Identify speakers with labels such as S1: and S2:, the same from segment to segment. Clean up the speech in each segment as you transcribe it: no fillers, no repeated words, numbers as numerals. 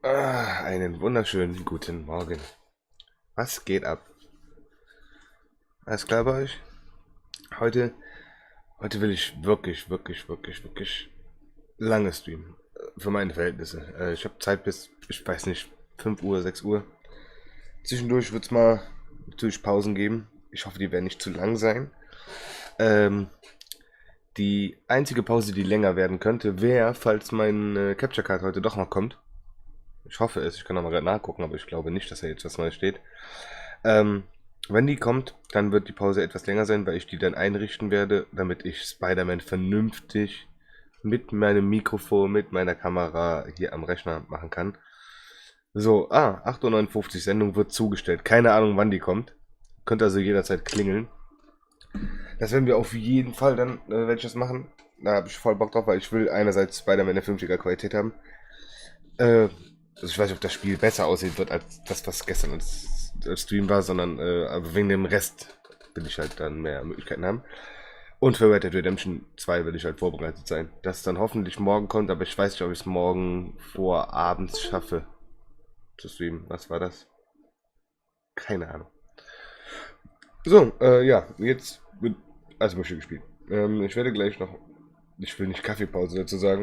S1: Einen wunderschönen guten Morgen. Was geht ab? Alles klar bei euch? Heute, heute will ich wirklich lange streamen. Für meine Verhältnisse. Ich habe Zeit bis, ich weiß nicht, 5 Uhr, 6 Uhr. Zwischendurch wird es mal natürlich Pausen geben. Ich hoffe, die werden nicht zu lang sein. Ähm, die einzige Pause, die länger werden könnte, wäre, falls mein Capture Card heute doch noch kommt. Ich hoffe es, ich kann noch mal gerade nachgucken, aber ich glaube nicht, dass da jetzt was Neues steht. Ähm, wenn die kommt, dann wird die Pause etwas länger sein, weil ich die dann einrichten werde, damit ich Spider-Man vernünftig mit meinem Mikrofon, mit meiner Kamera hier am Rechner machen kann. So, 8:59 Uhr, Sendung wird zugestellt. Keine Ahnung, wann die kommt. Könnte also jederzeit klingeln. Das werden wir auf jeden Fall dann, werde ich das machen. Da habe ich voll Bock drauf, weil ich will einerseits Spider-Man in der 50er Qualität haben. Also ich weiß nicht, ob das Spiel besser aussehen wird als das, was gestern als Stream war, sondern aber wegen dem Rest will ich halt dann mehr Möglichkeiten haben. Und für Red Dead Redemption 2 will ich halt vorbereitet sein. Das dann hoffentlich morgen kommt, aber ich weiß nicht, ob ich es morgen vor abends schaffe zu streamen. Was war das? Keine Ahnung. So, ja, jetzt wird alles Mögliche gespielt. Ich werde gleich noch, ich will nicht Kaffeepause dazu sagen,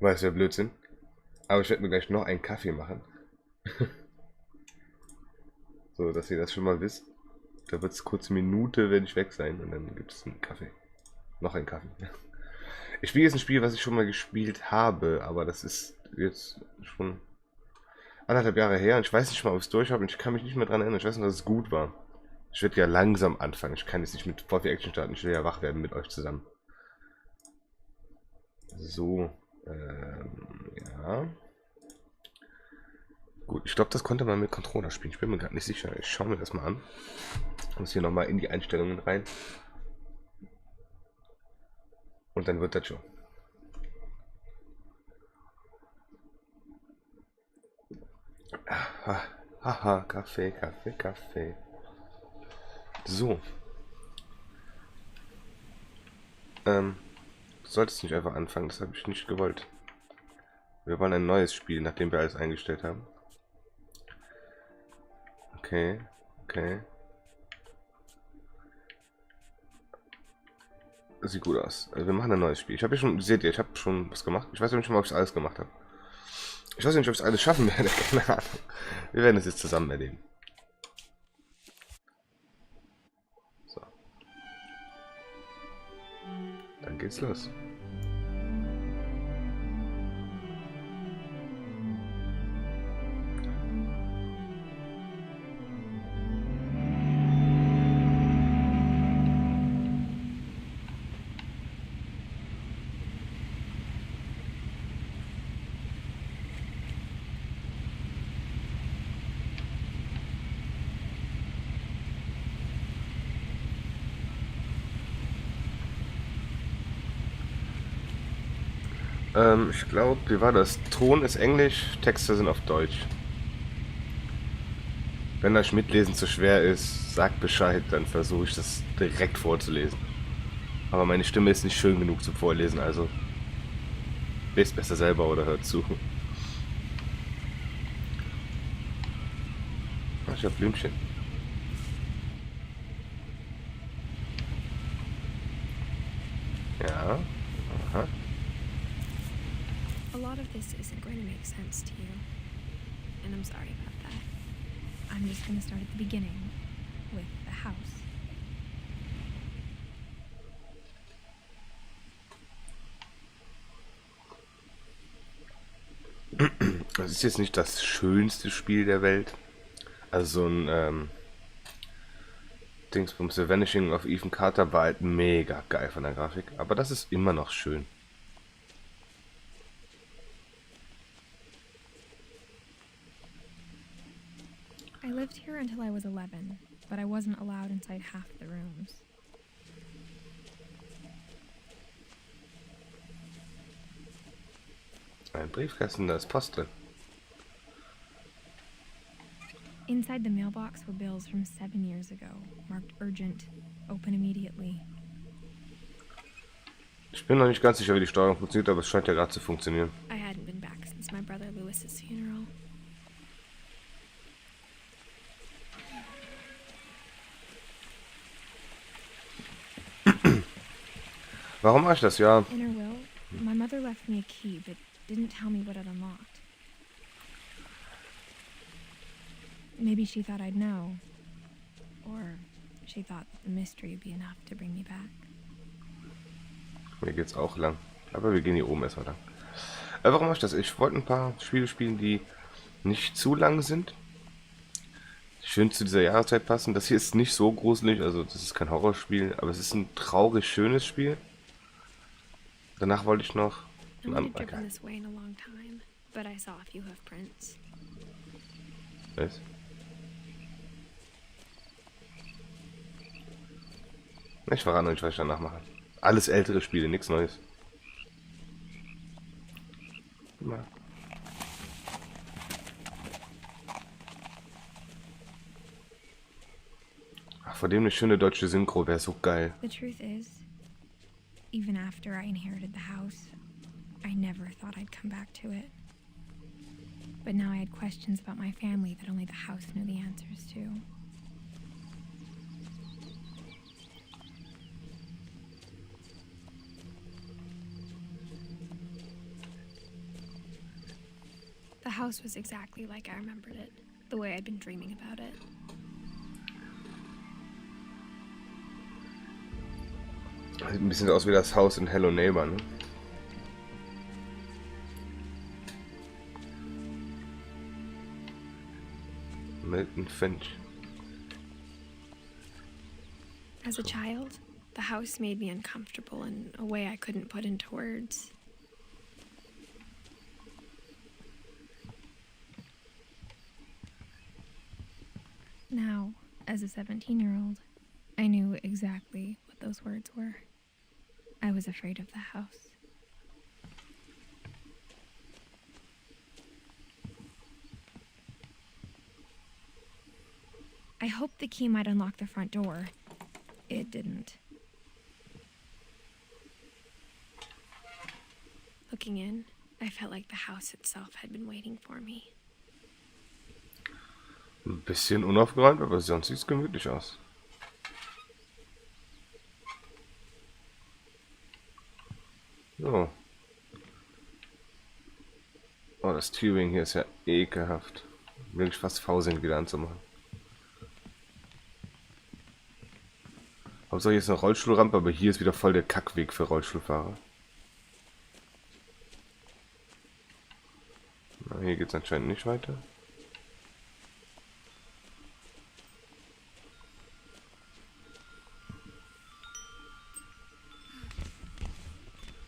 S1: weil es wäre Blödsinn. Aber ich werde mir gleich noch einen Kaffee machen. So, dass ihr das schon mal wisst. Da wird es kurz eine Minute, werde ich weg sein und dann gibt es einen Kaffee. Noch einen Kaffee. Ich spiele jetzt ein Spiel, was ich schon mal gespielt habe, aber das ist jetzt schon 1,5 Jahre her und ich weiß nicht mal, ob ich es durch habe und ich kann mich nicht mehr daran erinnern. Ich weiß nur, dass es gut war. Ich werde ja langsam anfangen. Ich kann jetzt nicht mit voll viel Action starten. Ich will ja wach werden mit euch zusammen. So, ja. Gut, ich glaube, das konnte man mit Controller spielen. Ich bin mir gerade nicht sicher. Ich schaue mir das mal an. Ich muss hier nochmal in die Einstellungen rein. Und dann wird das schon. Haha, Kaffee. So. Du solltest nicht einfach anfangen. Das habe ich nicht gewollt. Wir wollen ein neues Spiel, nachdem wir alles eingestellt haben. Okay. Sieht gut aus. Also wir machen ein neues Spiel. Ich habe ja schon, seht ihr, ich habe schon was gemacht. Ich weiß noch nicht mal, ob ich alles gemacht habe. Ich weiß nicht, ob ich es alles schaffen werde. Keine Ahnung. Wir werden es jetzt zusammen erleben. So. Dann geht's los. Ich glaube, wie war das? Ton ist Englisch, Texte sind auf Deutsch. Wenn euch Mitlesen zu schwer ist, sagt Bescheid, dann versuche ich das direkt vorzulesen. Aber meine Stimme ist nicht schön genug zum Vorlesen, also lest besser selber oder hört zu. Ach, ich hab Blümchen. Ja. Aha.
S2: A lot of this isn't going to make sense to you, and I'm sorry about that. I'm just going to start at the beginning, with the house.
S1: Das ist jetzt nicht das schönste Spiel der Welt. Also so ein Dingsbums, The Vanishing of Ethan Carter war halt mega geil von der Grafik. Aber das ist immer noch schön.
S2: I lived here until I was 11, but I wasn't allowed inside half the rooms.
S1: Ein Briefkasten, da ist Post drin.
S2: Inside the mailbox were bills from 7 years ago, marked urgent, open immediately.
S1: Ich bin noch nicht ganz sicher, wie die Steuerung funktioniert, aber es scheint ja gerade zu funktionieren.
S2: I hadn't been back since my brother Lewis's funeral.
S1: Warum mache ich das? Ja,
S2: In her will, my mother left me a key, but didn't tell me what it unlocked. Maybe she thought I'd know. Or she thought that the mystery would be enough to bring me back.
S1: mir geht's auch lang. Aber wir gehen hier oben erstmal lang. Warum mache ich das? Ich wollte ein paar Spiele spielen, die nicht zu lang sind. Schön zu dieser Jahreszeit passen. Das hier ist nicht so gruselig, also das ist kein Horrorspiel, aber es ist ein traurig schönes Spiel. Danach wollte ich noch
S2: I
S1: ein
S2: haven't driven
S1: anderes.
S2: this way in a long time, but I saw a few hoof prints.
S1: Was? Ich verrate noch nicht, was ich danach mache. Alles ältere Spiele, nichts Neues. Na. Ach, vor dem eine schöne deutsche Synchro wäre so geil.
S2: The truth is, even after I inherited the house, I never thought I'd come back to it. But now I had questions about my family that only the house knew the answers to. The house was exactly like I remembered it, the way I'd been dreaming about it.
S1: Sieht ein bisschen aus wie das Haus in Hello Neighbor, ne? Milton Finch.
S2: As a child, the house made me uncomfortable in a way I couldn't put into words. Now, as a 17-year-old, I knew exactly what those words were. I was afraid of the house. I hoped the key might unlock the front door. It didn't. Looking in, I felt like the house itself had been waiting for me.
S1: Ein bisschen unaufgeräumt, aber sonst sieht es gemütlich aus. So. Oh, das Tubing hier ist ja ekelhaft. Will ich fast faul sind, wieder anzumachen. Hauptsache hier ist eine Rollstuhlrampe, aber hier ist wieder voll der Kackweg für Rollstuhlfahrer. Na, hier geht es anscheinend nicht weiter.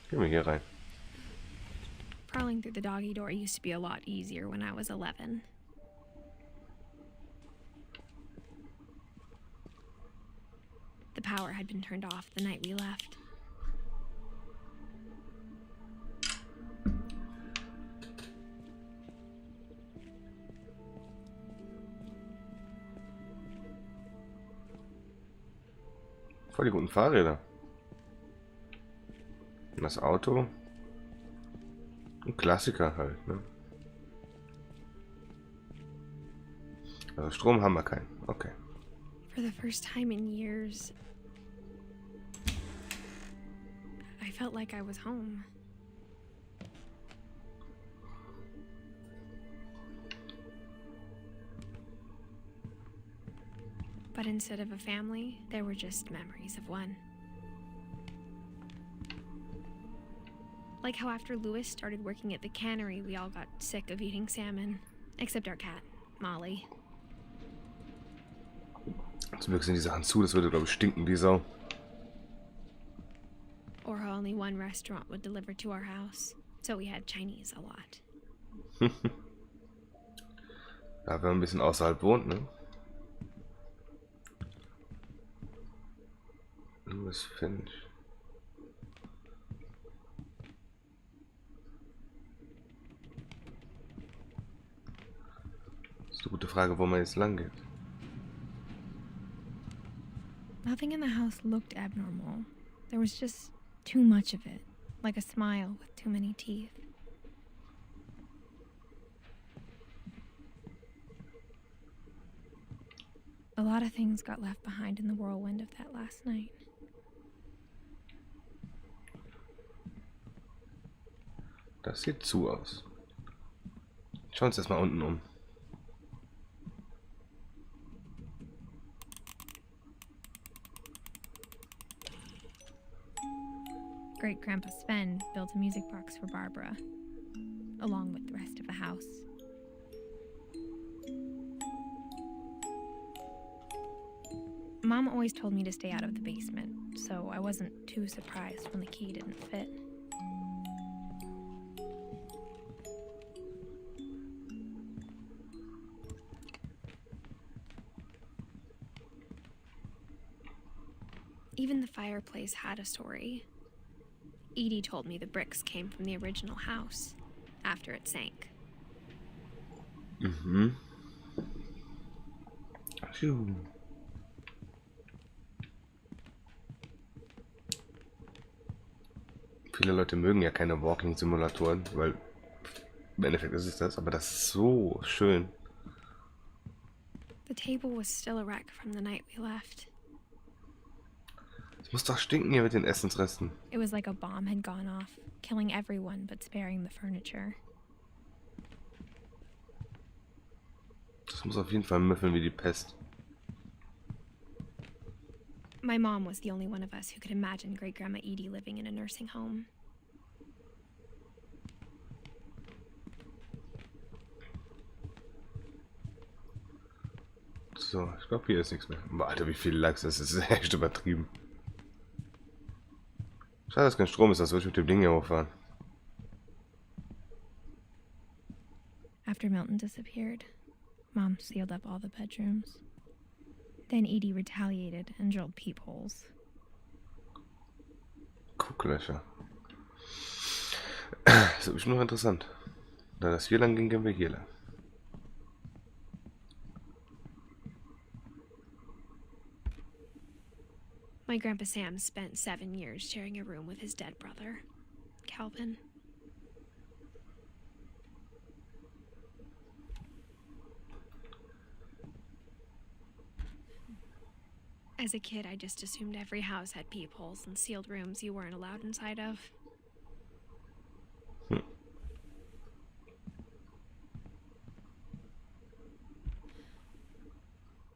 S1: Gehen wir hier rein.
S2: Crawling through the doggy door used to be a lot easier when I was 11. The power had been turned off the night we left.
S1: Voll die guten Fahrräder. Und das Auto. Ein Klassiker halt, ne? Also Strom haben wir keinen. Okay.
S2: For the first time in years, I felt like I was home. But instead of a family, there were just memories of one. Like how after Lewis started working at the cannery, we all got sick of eating salmon. Except our cat, Molly.
S1: Zum Glück sind die Sachen zu, das würde glaube ich stinken wie Sau.
S2: Or how only one restaurant would deliver to our house, so we had Chinese a lot.
S1: Ja, wenn man ein bisschen außerhalb wohnt, ne? Was Finch. Das ist eine gute Frage, wo man jetzt lang geht.
S2: Nothing in the house looked abnormal. There was just Too much of it, like a smile with too many teeth. A lot of things got left behind in the whirlwind of that last night.
S1: Das sieht zu aus. Schauen wir uns erstmal unten um.
S2: Great-Grandpa Sven built a music box for Barbara, along with the rest of the house. Mom always told me to stay out of the basement, so I wasn't too surprised when the key didn't fit. Even the fireplace had a story. Edie told me the bricks came from the original house, after it sank.
S1: Mhm. Phew. Viele Leute mögen ja keine Walking-Simulatoren, weil im Endeffekt ist es das, aber das ist so schön.
S2: The table was still a wreck from the night we left.
S1: Es muss doch stinken hier mit den Essensresten.
S2: It was like a bomb had gone off, killing everyone but sparing the furniture.
S1: Das muss auf jeden Fall müffeln wie die Pest.
S2: My mom was the only one of us who could imagine Great-Grandma Edie living in a nursing home.
S1: So, ich glaube hier ist nichts mehr. Boah, Alter, wie viel Lachs ist. Das ist echt übertrieben. Schade, dass kein Strom ist, das würde ich mit dem Ding hier hochfahren.
S2: After Milton disappeared, Mom sealed up all the bedrooms. Then Edie retaliated and drilled peepholes.
S1: Gucklöcher. Das ist bestimmt noch interessant. Da das hier lang ging, gehen wir hier lang.
S2: My Grandpa Sam spent 7 years sharing a room with his dead brother, Calvin. As a kid, I just assumed every house had peepholes and sealed rooms you weren't allowed inside of.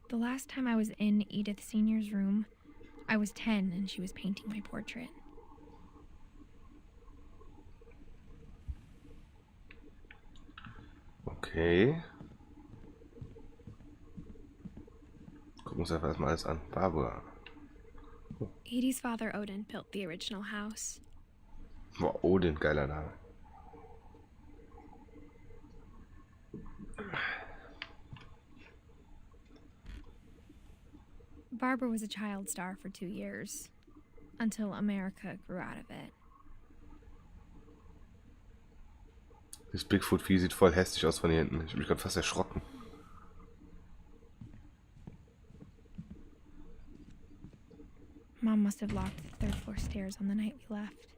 S2: The last time I was in Edith Sr.'s room, I was 10 and she was painting my portrait.
S1: Okay. Gucken wir uns einfach erstmal alles an. Barbara.
S2: Edie's father, Odin, built the original house.
S1: Boah, Odin, geiler Name.
S2: Barbara was a child star for 2 years, until America grew out of it.
S1: Das Bigfoot-Vieh sieht voll hässlich aus von hier hinten. Ich bin gerade fast erschrocken.
S2: Mom must have locked the third floor stairs on the night we left.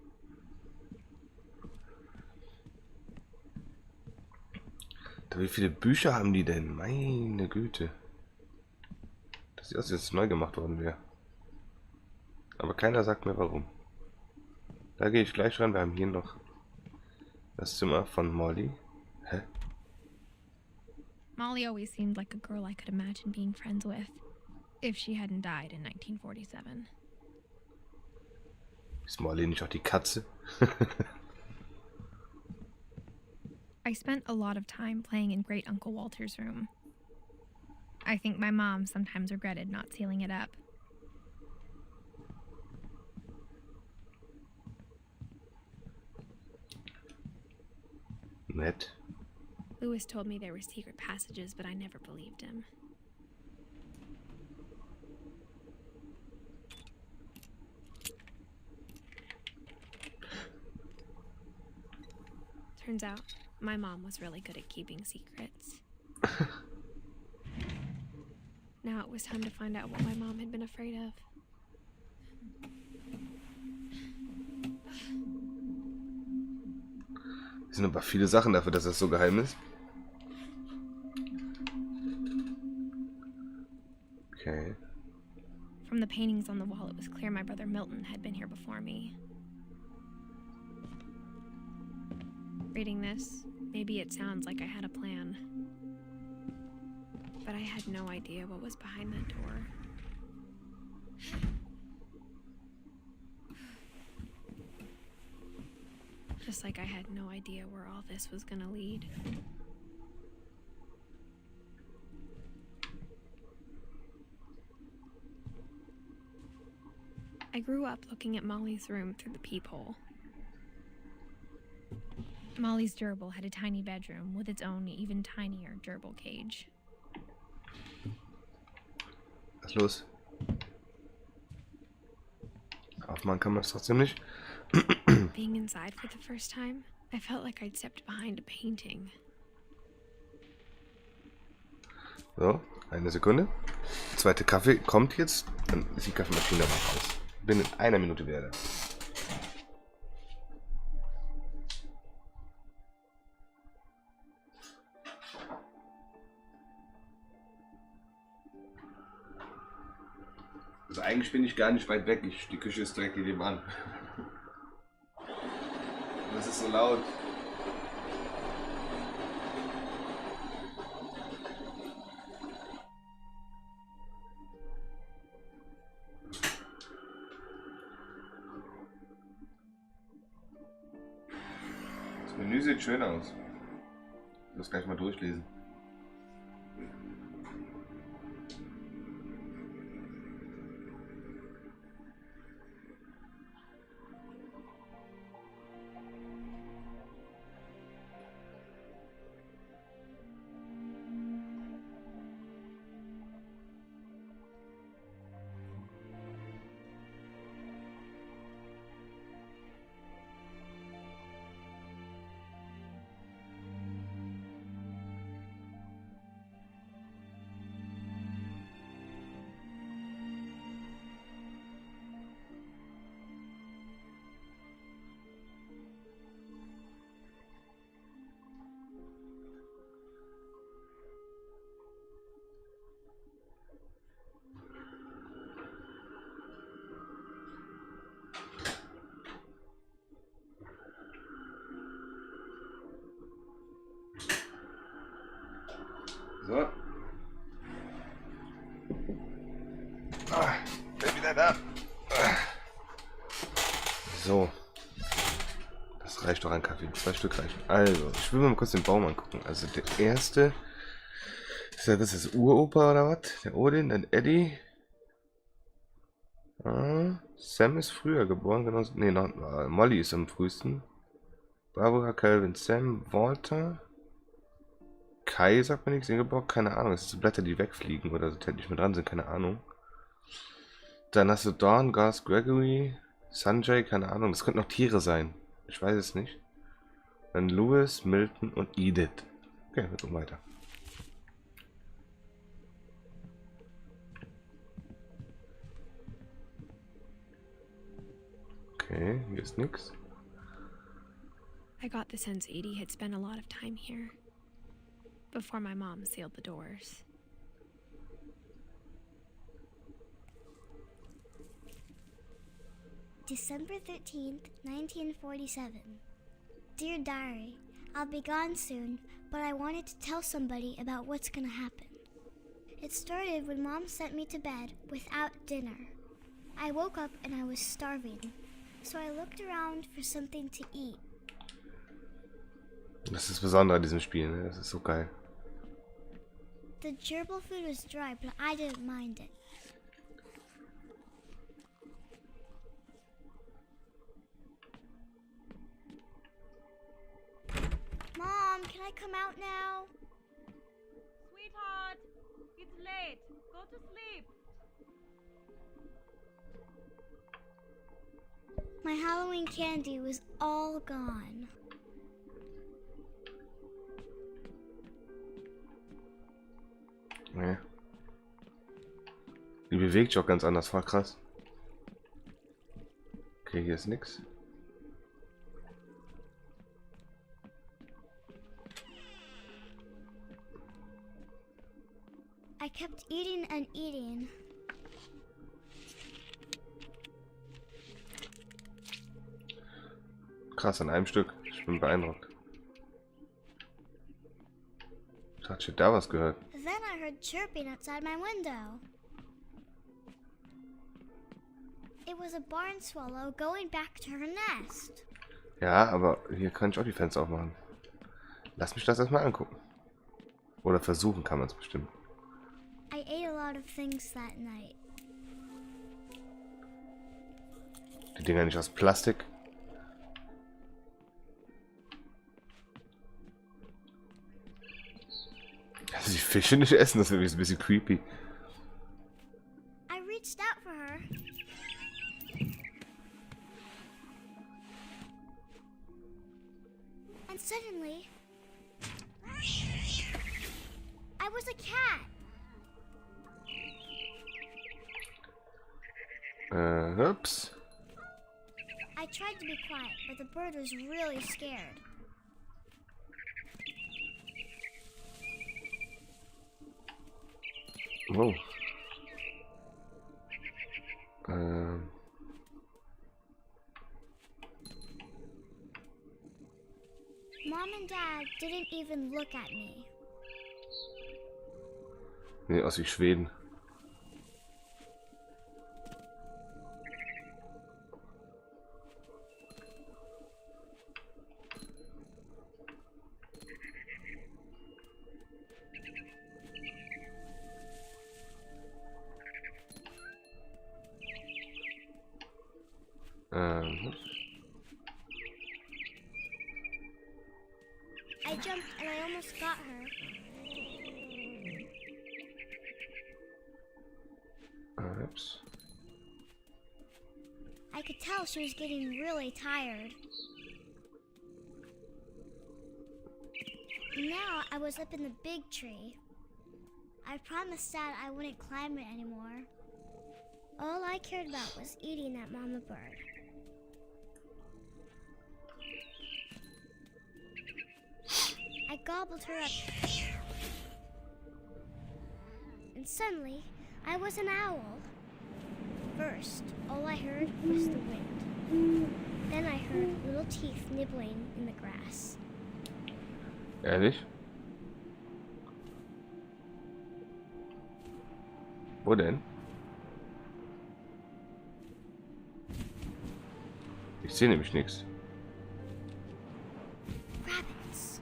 S1: Wie viele Bücher haben die denn? Meine Güte. Das sieht aus, als jetzt neu gemacht worden wäre. Aber keiner sagt mir warum. Da gehe ich gleich ran. Wir haben hier noch das Zimmer von Molly. Hä?
S2: Molly always seemed like a girl I could imagine being friends with, if she hadn't died in 1947.
S1: Ist Molly nicht auch die Katze?
S2: I spent a lot of time playing in Great Uncle Walter's room. I think my mom sometimes regretted not sealing it up.
S1: Nett.
S2: Lewis told me there were secret passages, but I never believed him. Turns out, my mom was really good at keeping secrets. Now it was time to find out what my mom had been afraid of.
S1: sind aber viele Sachen dafür, dass das so geheim ist. Okay.
S2: From the paintings on the wall, it was clear my brother Milton had been here before me. Reading this, maybe it sounds like I had a plan. But I had no idea what was behind that door. Just like I had no idea where all this was gonna lead. I grew up looking at Molly's room through the peephole. Molly's gerbil had a tiny bedroom with its own even tinier gerbil cage.
S1: Was ist los? Aufmachen kann man es trotzdem nicht.
S2: Being inside for the first time, I felt like I'd stepped behind a painting.
S1: So, eine Sekunde. Der zweite Kaffee kommt jetzt. Dann ist die Kaffeemaschine aber raus. Bin in einer Minute wieder da. Also eigentlich bin ich gar nicht weit weg. Die Küche ist direkt nebenan. Und das ist so laut. Das Menü sieht schön aus. Ich muss gleich mal durchlesen. So. Bin wieder da. So. Das reicht doch an Kaffee. 2 Stück reichen. Also, ich will mir mal kurz den Baum angucken. Also der erste. Das ist Uropa oder was? Der Odin, dann Eddie. Sam ist früher geboren, genauso. Ne, Molly ist am frühesten. Barbara, Calvin, Sam, Walter. Kai sagt mir nichts, Ingeborg, keine Ahnung. Das sind so Blätter, die wegfliegen oder so, die nicht mehr dran sind, keine Ahnung. Dann hast du Dawn, Gus, Gregory, Sanjay, keine Ahnung. Das könnten noch Tiere sein. Ich weiß es nicht. Dann Louis, Milton und Edith. Okay, wir gucken weiter. Okay, hier ist nichts.
S2: I got the sense Edie had spent a lot of time here before my mom sealed the doors.
S3: December 13th, 1947. Dear Diary, I'll be gone soon, but I wanted to tell somebody about what's gonna happen. It started when Mom sent me to bed without dinner. I woke up and I was starving, so I looked around for something to eat.
S1: Das ist das Besondere an diesem Spiel, ne? Das ist so geil.
S3: The gerbil food was dry, but I didn't mind it. Mom, can I come out now?
S4: Sweetheart, it's late. Go to sleep.
S3: My Halloween candy was all gone.
S1: Nee. Die bewegt sich auch ganz anders, voll krass. Okay, hier ist nix.
S3: eating and eating.
S1: Krass, an einem Stück. Ich bin beeindruckt. Ich hätte da was gehört.
S3: Then I heard chirping outside my window. It was a barn swallow going back to her nest.
S1: Ja, aber hier kann ich auch die Fenster aufmachen. Lass mich das erstmal angucken. Oder versuchen kann man es bestimmt.
S3: I ate a lot of things that night.
S1: Die Dinger nicht aus Plastik. Also die Fische nicht essen, das wäre ein bisschen creepy.
S3: I reached out for her. And suddenly, I was a cat.
S1: Ups.
S3: I tried to be quiet, but the bird was really scared.
S1: Wow.
S3: Mom and Dad didn't even look at me.
S1: Nee, aus wie Schweden.
S3: I jumped and I almost got her.
S1: Ups.
S3: I could tell she was getting really tired. Now I was up in the big tree. I promised Dad I wouldn't climb it anymore. All I cared about was eating that mama bird. I gobbled her up. And suddenly, I was an owl. First, all I heard was the wind. Then I heard little teeth nibbling in the grass.
S1: Ehrlich? Wo denn? Ich sehe nämlich nichts.
S3: Rabbits.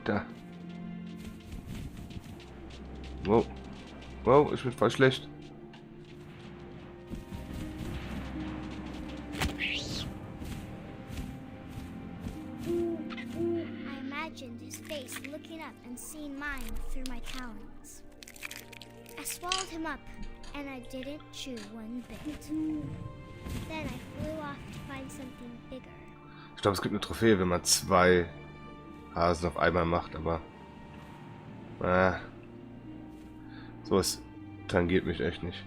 S1: Da. Wow. Wow, ich bin voll schlecht.
S3: I imagined his face looking up and seeing mine through my talons. I swallowed him up, and I didn't chew one bit. Then I flew off to find something bigger.
S1: Ich glaube, es gibt eine Trophäe, wenn man 2 Hasen auf einmal macht, aber sowas tangiert mich echt nicht.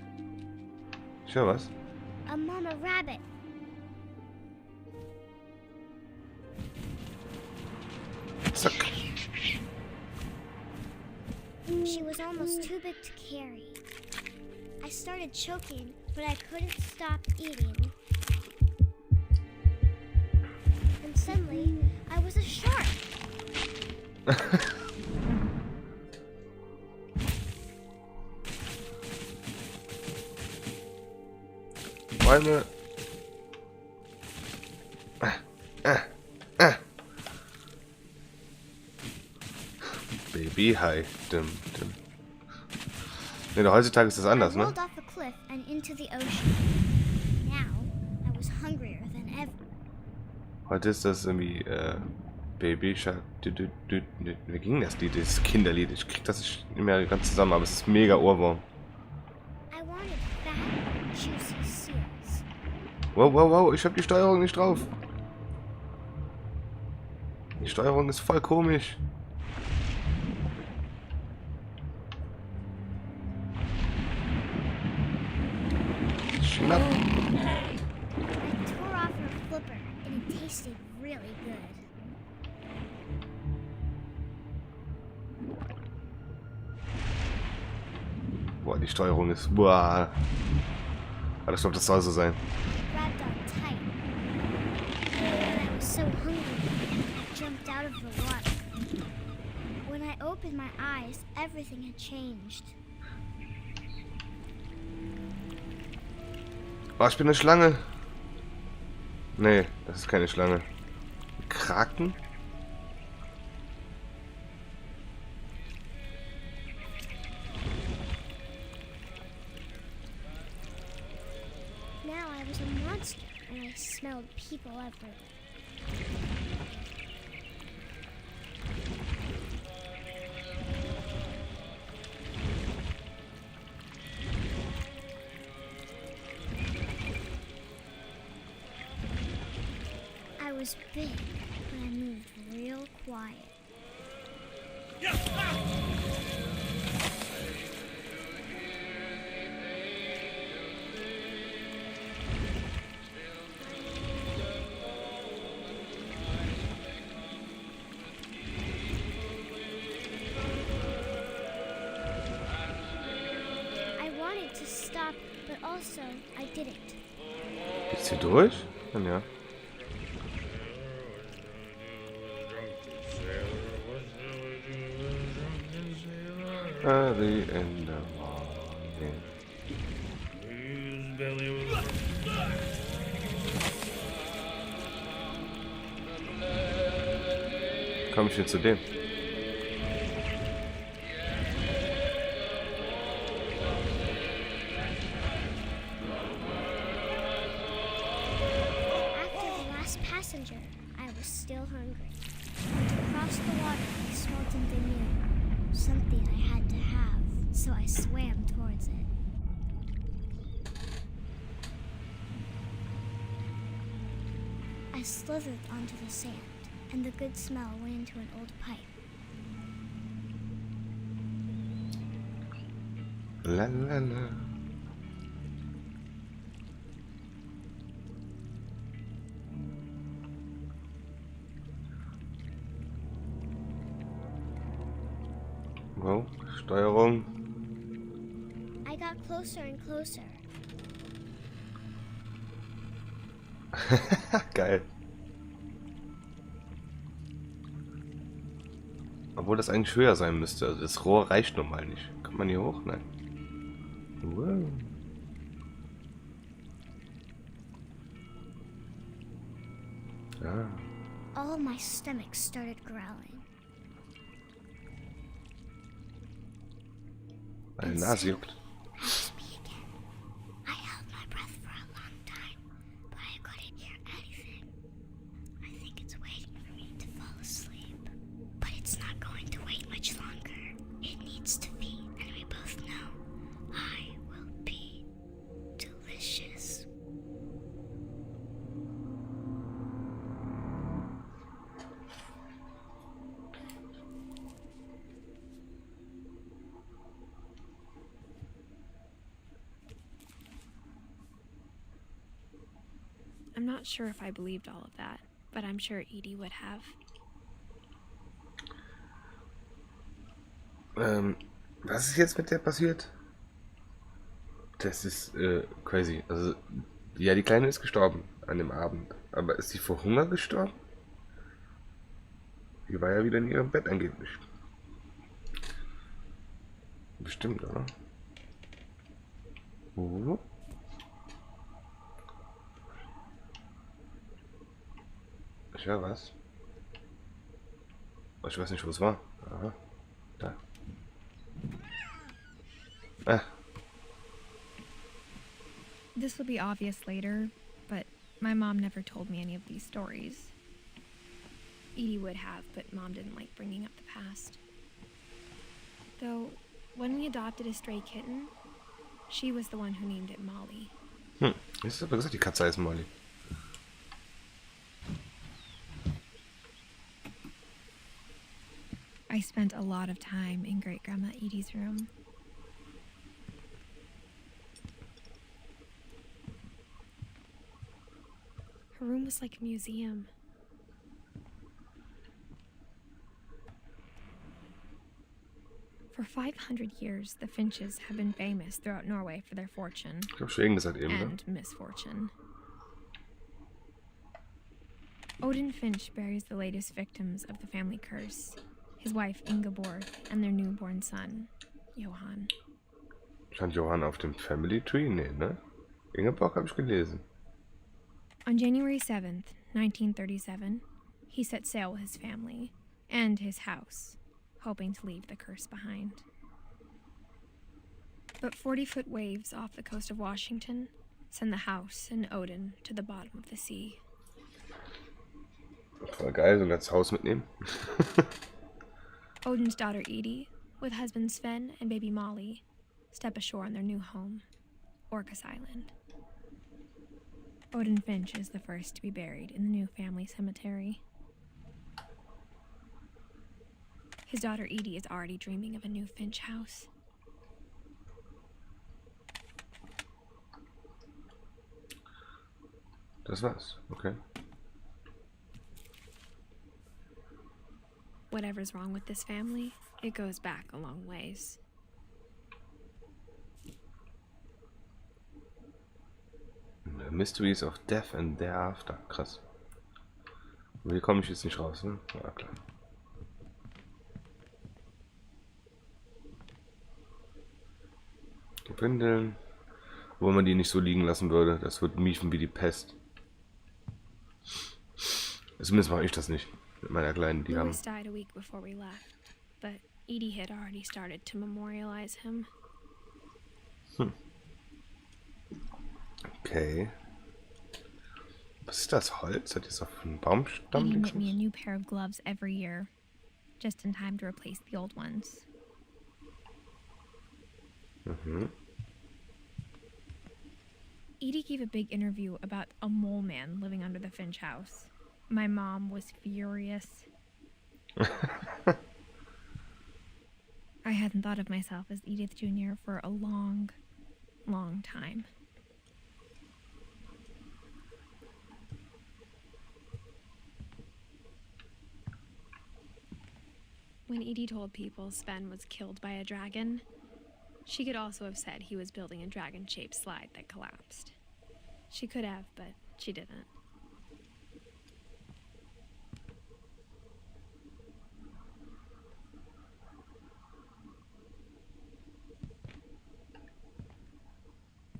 S1: Ich höre was.
S3: A mama rabbit.
S1: Zack.
S3: She was almost too big to carry. I started choking, but I couldn't stop eating. And suddenly, I was a shark.
S1: Bäume. Babyhai. Ne, heutzutage ist das anders,
S3: I
S1: ne?
S3: rolled off a cliff and into the ocean. Now, I was hungrier than ever.
S1: Heute ist das irgendwie Baby Shark. Wie ging das Lied? Das Kinderlied. Ich krieg das nicht mehr ganz zusammen, aber es ist mega Ohrwurm.
S3: I wanted fat, juicy seals.
S1: Wow, wow, wow, ich habe die Steuerung nicht drauf. Die Steuerung ist voll komisch. Schnapp.
S3: I tore off her flipper, and it tasted really good.
S1: die Steuerung ist. Boah. Aber ich glaube, das soll so sein.
S3: Grabbed on tight. And I was so hungry, I jumped out of the water. When I opened my eyes, everything had changed.
S1: Oh, ich bin eine Schlange. Nee, das ist keine Schlange. Kraken?
S3: Now I was a monster, and I smelled people everywhere. I was big, but I moved real quiet. I wanted to stop, but also I didn't.
S1: Ist sie durch? Dann ja. Early in the morning. Komm ich hier zu dem?
S3: After the last passenger, I was still hungry. To cross the water, I smelled something new. Something I had to have, so I swam towards it. I slithered onto the sand, and the good smell went into an old pipe.
S1: La la la. Wow, Steuerung.
S3: I got closer and closer.
S1: Geil. Obwohl das eigentlich höher sein müsste. Also das Rohr reicht normal nicht. Kommt man hier hoch? Nein. Wow. Ja.
S3: All my stomach started growling.
S1: Meine Nase juckt.
S3: Asked me again. I held my breath for a long time, but I couldn't hear anything. I think it's waiting for me to fall asleep. But it's not going to wait much longer. It needs to feed, and we both know I will be delicious.
S2: I'm not sure if I believed all of that, but I'm sure Edie would have.
S1: Was ist jetzt mit der passiert? Das ist crazy. Also, ja, die Kleine ist gestorben an dem Abend. Aber ist sie vor Hunger gestorben? Die war ja wieder in ihrem Bett angeblich. Bestimmt, oder? Oh. Ich höre was. Aber ich weiß nicht, wo es war. Aha. Da. Ah.
S2: This will be obvious later, but my mom never told me any of these stories. Edie would have, but Mom didn't like bringing up the past. Though, when we adopted a stray kitten, she was the one who named it Molly.
S1: Ist aber gesagt, die Katze heißt Molly.
S2: I spent a lot of time in Great-Grandma Edie's room. Her room was like a museum. For For 500 years, the Finches have been famous throughout Norway for their fortune
S1: Ich habe schon gesagt eben, ne?
S2: and misfortune. Odin Finch buries the latest victims of the family curse, his wife Ingeborg and their newborn son, Johann.
S1: Stand Johann auf dem Family Tree? Nee, ne? Ingeborg habe ich gelesen.
S2: On January 7th, 1937, he set sail with his family and his house, hoping to leave the curse behind. But 40-foot waves off the coast of Washington send the house and Odin to the bottom of the sea.
S1: Voll geil, so das Haus mitnehmen.
S2: Odin's daughter Edith, with husband Sven and baby Molly, step ashore on their new home, Orcas Island. Odin Finch is the first to be buried in the new family cemetery. His daughter Edie is already dreaming of a new Finch house.
S1: Das war's, okay.
S2: Whatever's wrong with this family, it goes back a long ways.
S1: The Mysteries of Death and Thereafter. Krass. Aber hier komme ich jetzt nicht raus, ne? Ja, klar. Die Windeln. Wo man die nicht so liegen lassen würde. Das wird miefen wie die Pest. Zumindest mache ich das nicht. Mit meiner Kleinen, die haben...
S2: Lewis died a week before we left, but Edie had already started to memorialize him.
S1: Okay. Was ist das? Holz? Hat jetzt auf einen Baumstamm?
S2: Edie knit me a new pair of gloves every year, just in time to replace the old ones. Edie gave a big interview about a mole man living under the Finch house. My mom was furious. I hadn't thought of myself as Edith Jr. for a long, long time. When Edie told people Sven was killed by a dragon, she could also have said he was building a dragon-shaped slide that collapsed. She could have, but she didn't.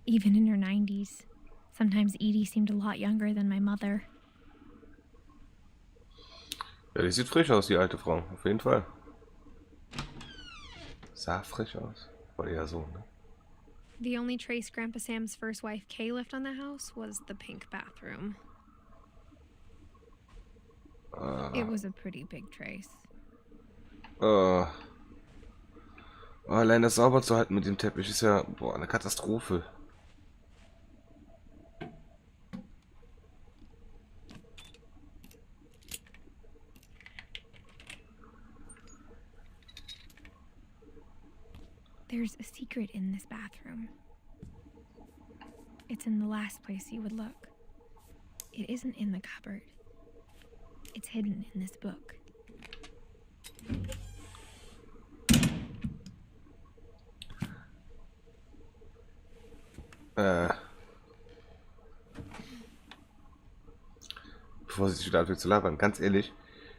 S2: Even in her 90s, sometimes Edie seemed a lot younger than my mother.
S1: Ja, die sieht frisch aus, die alte Frau. Auf jeden Fall. Sah frisch aus. War eher so, ne?
S2: The only trace Grandpa Sam's first wife Kay left on the house was the pink bathroom. It was a pretty big trace.
S1: Allein das sauber zu halten mit dem Teppich ist ja eine Katastrophe.
S2: There's a secret in this bathroom. It's in the last place you would look. It isn't in the cupboard. It's hidden in this book.
S1: Bevor sie sich wieder anfängt zu labern, ganz ehrlich,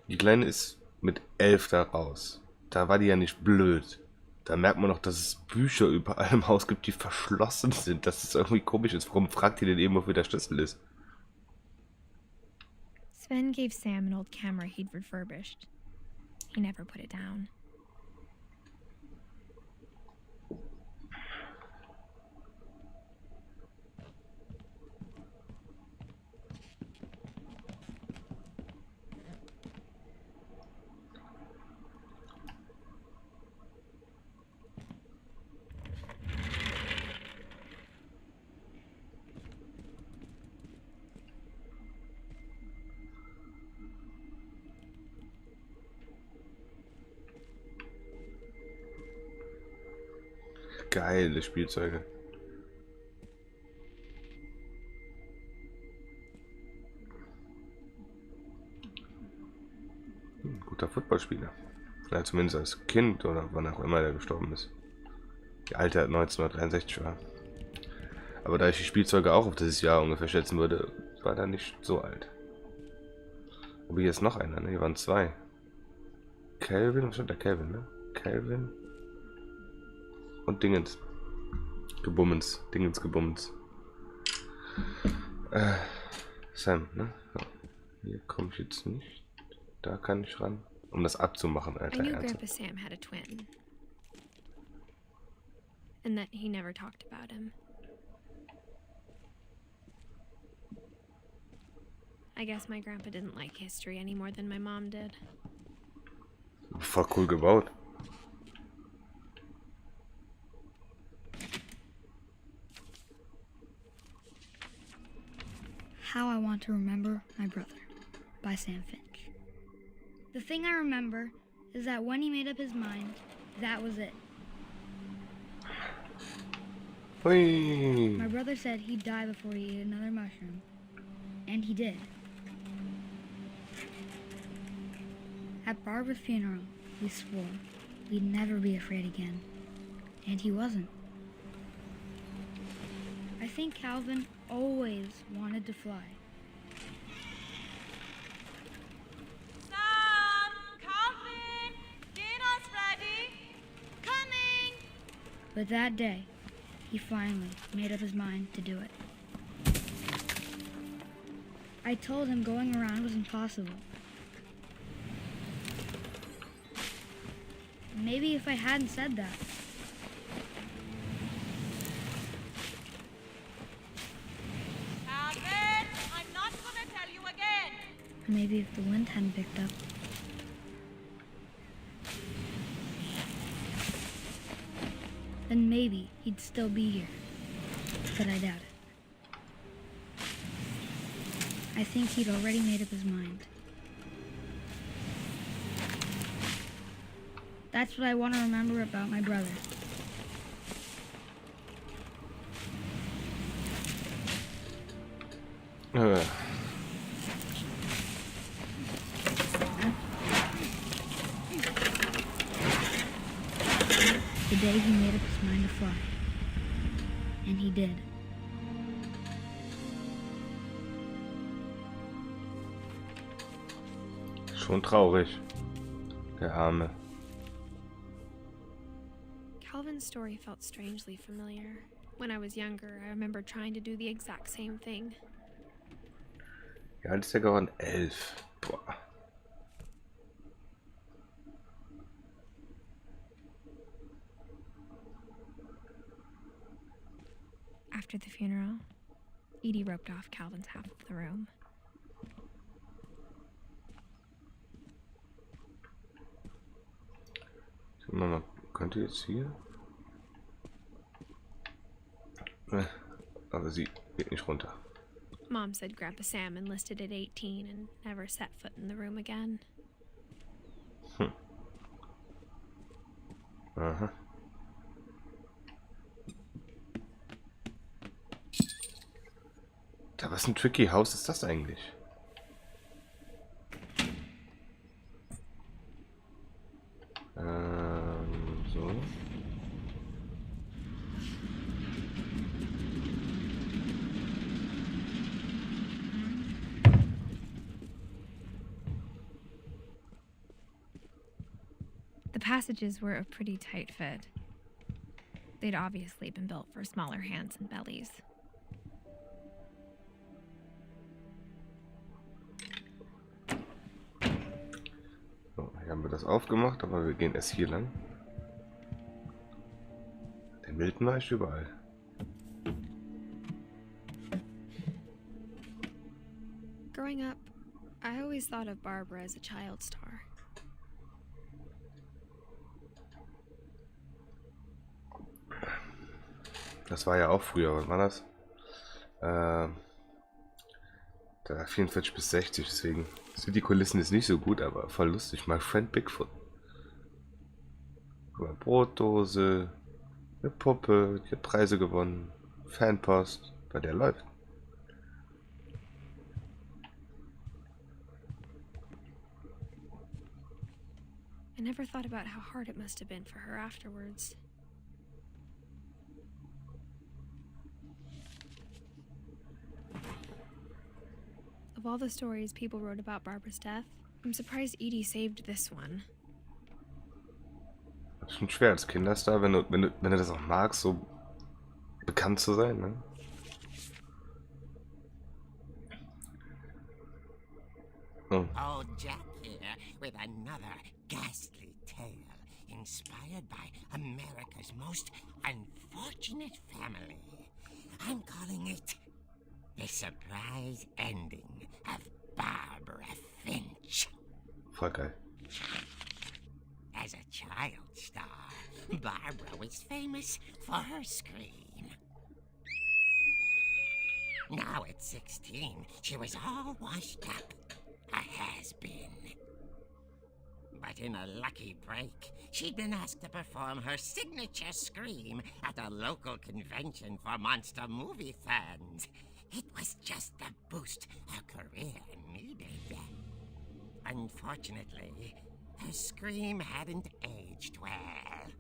S1: die Kleine ist mit 11 da raus. Da war die ja nicht blöd. Da merkt man noch, dass es Bücher überall im Haus gibt, die verschlossen sind. Dass es irgendwie komisch ist. Warum fragt ihr denn eben, wofür der Schlüssel ist?
S2: Sven gave Sam an old camera he'd refurbished. He never put it down.
S1: Geile Spielzeuge. Guter Footballspieler. Ja, zumindest als Kind oder wann auch immer der gestorben ist. Die alte hat 1963 war. Aber da ich die Spielzeuge auch auf dieses Jahr ungefähr schätzen würde, war er nicht so alt. Aber hier ist noch einer, ne? Hier waren zwei. Calvin, was stand da? Calvin, ne? Calvin und Dingens. Gebummens. Dingens Gebummens. Sam, ne? So. Hier komme ich jetzt nicht. Da kann ich ran. Um das abzumachen,
S2: I
S1: Alter.
S2: knew
S1: Ernsthaft.
S2: Grandpa Sam had a twin. And that he never talked about him. I guess my grandpa didn't like history any more than my mom did.
S1: Voll cool gebaut.
S5: How I Want to Remember My Brother by Sam Finch. The thing I remember is that when he made up his mind, that was it.
S1: Hui.
S5: My brother said he'd die before he ate another mushroom, and he did. At Barbara's funeral, we swore we'd never be afraid again, and he wasn't. I think Calvin always wanted to fly.
S4: Sam! Calvin! Dinner's ready! Coming!
S5: But that day, he finally made up his mind to do it. I told him going around was impossible. Maybe if I hadn't said that,
S4: Calvin! I'm not gonna tell you again!
S5: or maybe if the wind hadn't picked up, then maybe he'd still be here. But I doubt it. I think he'd already made up his mind. That's what I want to remember about my brother. The day he made up his mind to fly. And he did.
S1: Schon traurig. Der Arme.
S2: Calvin's story felt strangely familiar. When I was younger, I remember trying to do the exact same thing.
S1: Wie alt ist der geworden? 11. Boah.
S2: After the funeral, Edie roped off Calvin's half of the room.
S1: Mama, könnte jetzt hier? Aber sie geht nicht runter.
S2: Mom said Grandpa Sam enlisted at 18 and never set foot in the room again.
S1: Aha. Da, was ein tricky Haus ist das eigentlich? So.
S2: The passages were a pretty tight fit. They'd obviously been built for smaller hands and bellies.
S1: So, hier haben wir das aufgemacht, aber wir gehen erst hier lang. Der Milton war echt überall.
S2: Growing up, I always thought of Barbara as a child star.
S1: Das war ja auch früher, was war das? Da 44 bis 60, deswegen sind die Kulissen jetzt nicht so gut, aber voll lustig. My Friend Bigfoot. Guck mal, Brotdose, eine Puppe, die hat Preise gewonnen, Fanpost, bei der läuft.
S2: I never thought about how hard it must have been for her afterwards. Of all the stories people wrote about Barbara's death, I'm surprised Edie saved this one.
S1: Das ist schon schwer als Kinderstar, wenn du das auch magst, so bekannt zu sein, ne? Oh.
S6: Old Jack here with another ghastly tale inspired by America's most unfortunate family. I'm calling it The Surprise Ending of Barbara Finch.
S1: Voll geil.
S6: As a child star, Barbara was famous for her scream. Now at 16, she was all washed up. A has-been. But in a lucky break, she'd been asked to perform her signature scream at a local convention for monster movie fans. It was just the boost her career needed. Unfortunately, her scream hadn't aged well.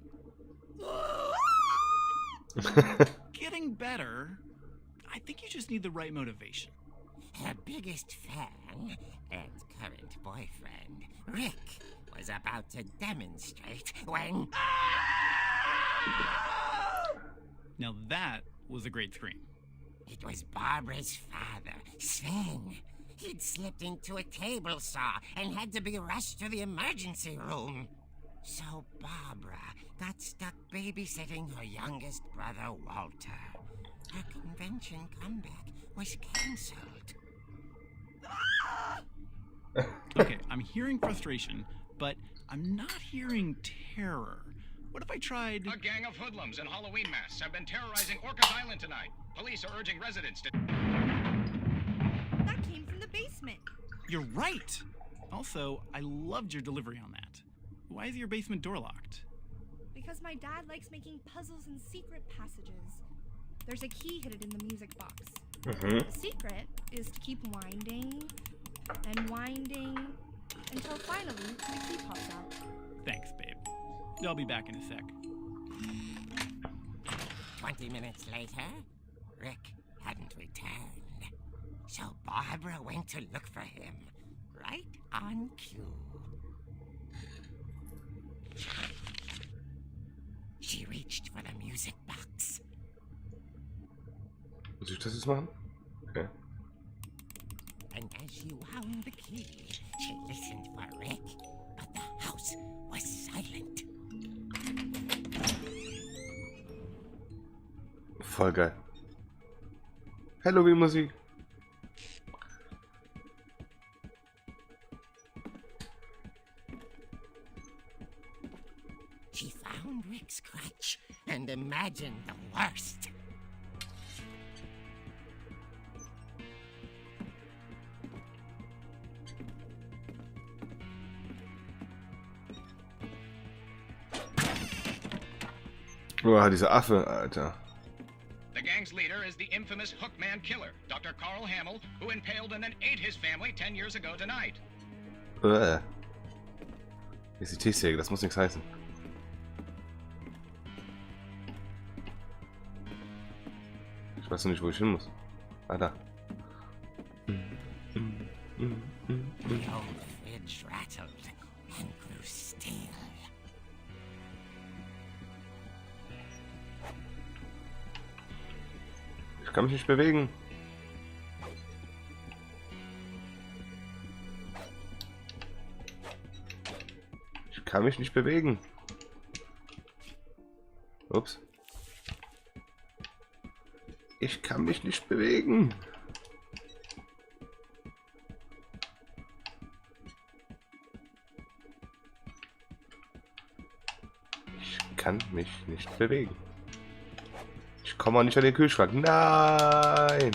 S7: Getting better. I think you just need the right motivation.
S6: Her biggest fan and current boyfriend, Rick, was about to demonstrate when...
S7: Now that was a great scream.
S6: It was Barbara's father, Sven. He'd slipped into a table saw and had to be rushed to the emergency room. So Barbara got stuck babysitting her youngest brother, Walter. Her convention comeback was cancelled.
S7: Okay, I'm hearing frustration, but I'm not hearing terror. What if I tried...
S8: A gang of hoodlums in Halloween masks have been terrorizing Orcas Island tonight. Police are urging residents to...
S4: That came from the basement.
S7: You're right! Also, I loved your delivery on that. Why is your basement door locked?
S4: Because my dad likes making puzzles and secret passages. There's a key hidden in the music box. The secret is to keep winding and winding until finally the key pops out.
S7: Thanks, babe. I'll be back in a sec.
S6: 20 minutes later, Rick hadn't returned. So Barbara went to look for him, right on cue. She reached for the music box.
S1: Muss ich das jetzt machen? Okay.
S6: And as she wound the key, she listened for Rick, but the house was silent.
S1: Voll geil. Halloween-Musik.
S6: She found Rick's crutch and imagined the worst.
S1: Boah, dieser Affe, Alter.
S8: The gang's leader is the infamous Hookman killer, Dr. Carl Hamill, who impaled and then ate his family 10 years ago tonight.
S1: Ist die T-Säge, das muss nichts heißen. Ich weiß noch nicht, wo ich hin muss. Ah, da.
S6: The old fridge rattled and grew still.
S1: Ich kann mich nicht bewegen. Ich kann mich nicht bewegen. Ups. Ich kann mich nicht bewegen. Ich kann mich nicht bewegen. Ich komme auch nicht an den Kühlschrank. Nein!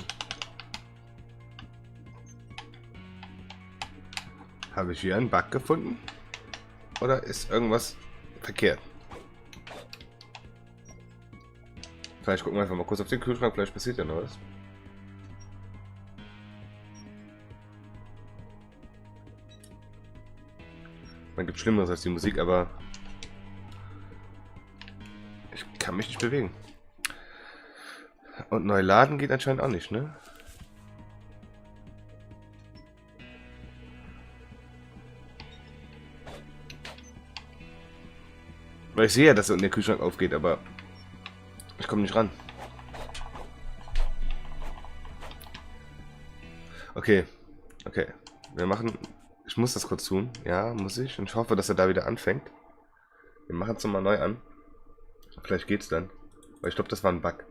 S1: Habe ich hier einen Bug gefunden? Oder ist irgendwas verkehrt? Vielleicht gucken wir einfach mal kurz auf den Kühlschrank, vielleicht passiert ja noch was. Man gibt Schlimmeres als die Musik, aber ich kann mich nicht bewegen. Und neu laden geht anscheinend auch nicht, ne? Weil ich sehe ja, dass unten der Kühlschrank aufgeht, aber ich komme nicht ran. Okay, okay. Wir machen... Ich muss das kurz tun. Ja, muss ich. Und ich hoffe, dass er da wieder anfängt. Wir machen es nochmal neu an. Vielleicht geht's dann. Weil ich glaube, das war ein Bug.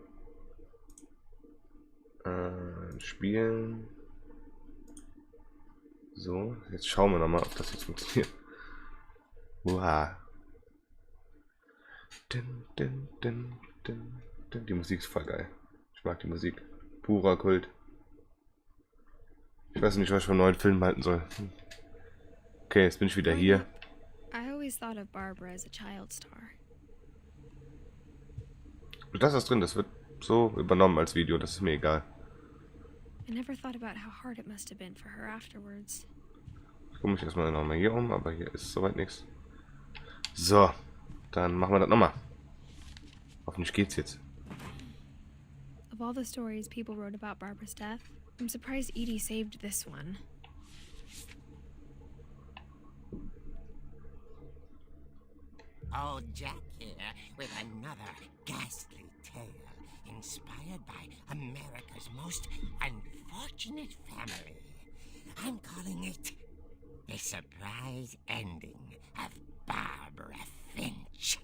S1: Spielen. So, jetzt schauen wir nochmal, ob das jetzt funktioniert. Uha. Die Musik ist voll geil. Ich mag die Musik. Purer Kult. Ich weiß nicht, was ich von neuen Filmen halten soll. Okay, jetzt bin ich wieder hier.
S2: I always thought of Barbara as a child star.
S1: Das ist drin, das wird so übernommen als Video, das ist mir egal.
S2: I never thought about how hard it must have been for her afterwards.
S1: Ich gucke mich erstmal nochmal hier um, aber hier ist soweit nichts. So, dann machen wir das nochmal. Hoffentlich geht's jetzt.
S2: Of all the stories people wrote about Barbara's death, I'm surprised Edie saved this one.
S6: Old Jack here with another ghastly tale inspired by America's most unfortunate family. I'm calling it The Surprise Ending of Barbara Finch.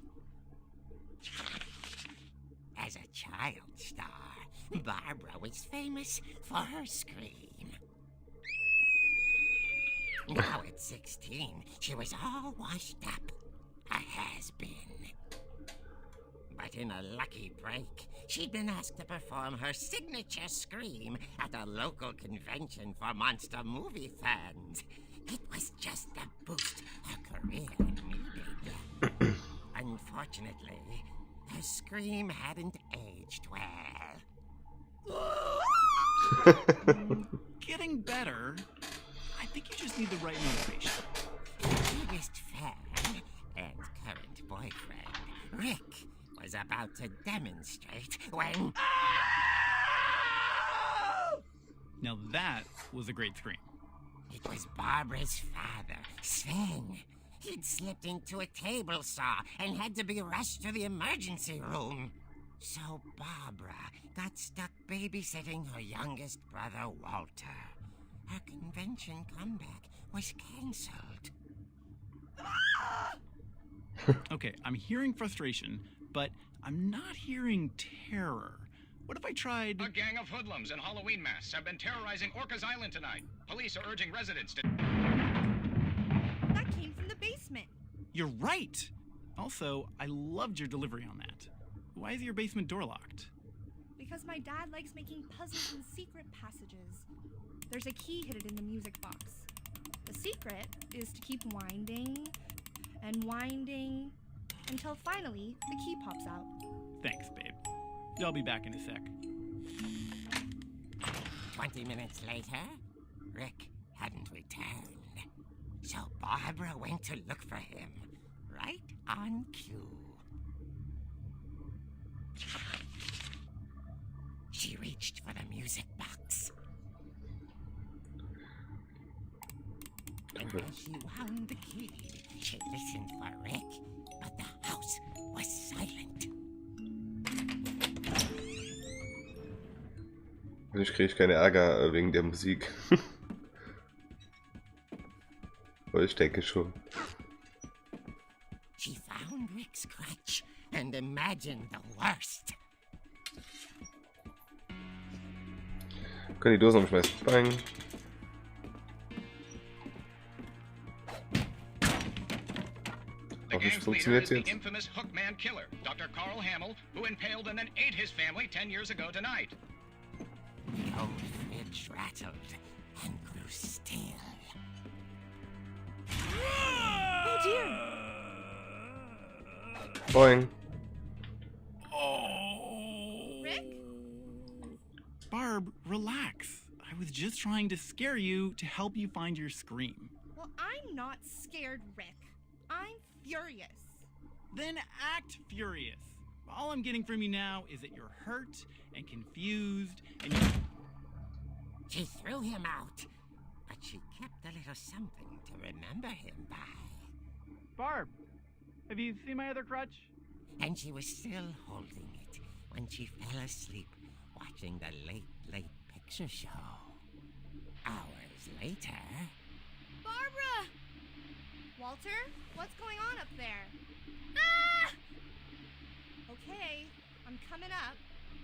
S6: As a child star, Barbara was famous for her scream. Now at 16, she was all washed up. A has-been. But in a lucky break, she'd been asked to perform her signature scream at a local convention for monster movie fans. It was just the boost her career needed. Unfortunately, her scream hadn't aged well.
S7: Getting better. I think you just need the right motivation.
S6: Her biggest fan and current boyfriend, Rick, was about to demonstrate when...
S7: Now that was a great scream.
S6: It was Barbara's father, Sven. He'd slipped into a table saw and had to be rushed to the emergency room. So Barbara got stuck babysitting her youngest brother, Walter. Her convention comeback was cancelled.
S7: Okay, I'm hearing frustration, but I'm not hearing terror. What if I tried...
S8: A gang of hoodlums in Halloween masks have been terrorizing Orcas Island tonight. Police are urging residents to...
S4: That came from the basement.
S7: You're right! Also, I loved your delivery on that. Why is your basement door locked?
S4: Because my dad likes making puzzles and secret passages. There's a key hidden in the music box. The secret is to keep winding and winding until finally the key pops out.
S7: Thanks, babe. I'll be back in a sec.
S6: 20 minutes later, Rick hadn't returned. So Barbara went to look for him, right on cue. She reached for the music box. And as she wound the key, she listened for Rick, but the house was silent.
S1: Ich kriege keine Ärger wegen der Musik. Aber ich denke schon.
S6: She found Rick's crutch and imagined the worst.
S1: Können die Dosen umschmeißen. Bang.
S8: The gang's leader is the infamous Hookman killer, Dr. Carl Hamel, who impaled and then ate his family 10 years ago tonight.
S6: The old fridge rattled and grew still.
S4: Oh dear!
S1: Boing.
S4: Rick?
S7: Barb, relax. I was just trying to scare you to help you find your scream.
S4: Well, I'm not scared, Rick. I'm furious.
S7: Then act furious. All I'm getting from you now is that you're hurt and confused and you...
S6: She threw him out, but she kept a little something to remember him by.
S7: Barb, have you seen my other crutch?
S6: And she was still holding it when she fell asleep watching the late picture show. Hours later...
S4: Barbara! Walter, what's going on up there? Ah! Okay, I'm coming up,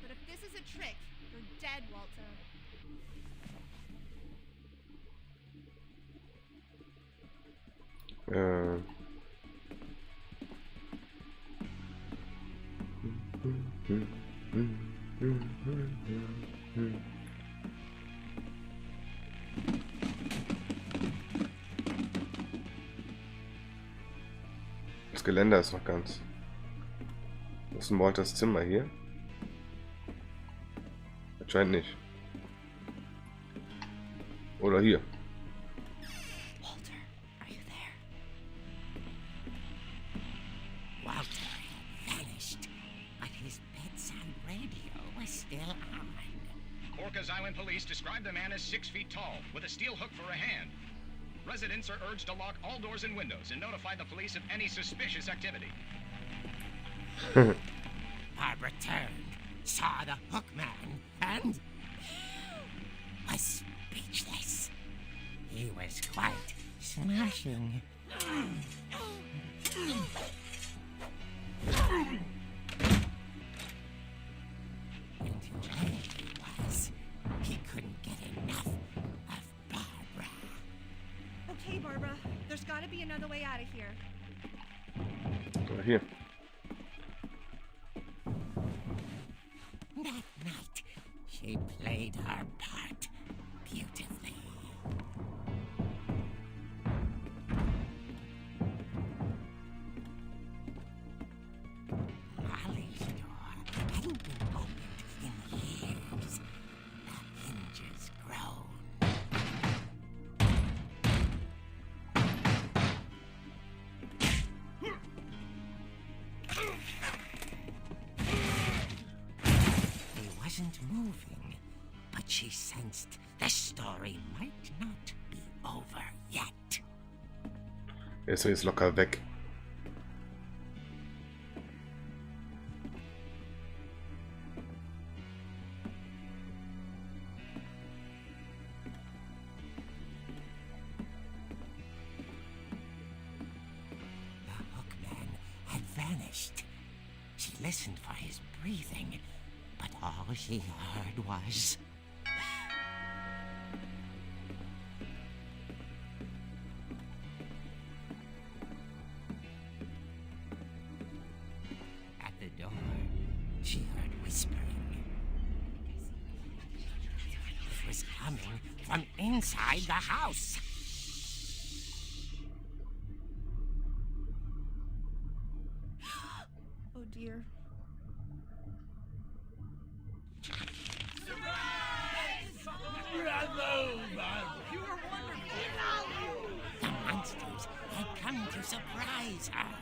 S4: but if this is a trick, you're dead, Walter.
S1: Das Geländer ist noch ganz. Das ist ein Walters Zimmer hier. Anscheinend nicht. Oder hier.
S6: Walter, are you there? Walter had vanished, but his bedside radio was still on.
S8: Orcas Island police describe the man as 6 feet tall, with a steel hook for a hand. Residents are urged to lock all doors and windows and notify the police of any suspicious activity.
S6: Barbara turned, saw the hook man, and was speechless. He was quite smashing. And there he was. He couldn't get enough of Barbara.
S4: Okay, Barbara, there's gotta be another way out of here.
S1: Oder hier.
S6: That night, she played her part beautifully. Molly's door hadn't been opened in years. The hinges groaned. He wasn't moving, but she sensed the story might not be over yet.
S1: Er ist jetzt locker weg.
S6: The hookman had vanished. She listened for his breathing, but all she heard was... At the door, she heard whispering. It was coming from inside the house.
S4: Oh dear.
S6: The monsters had come to surprise her.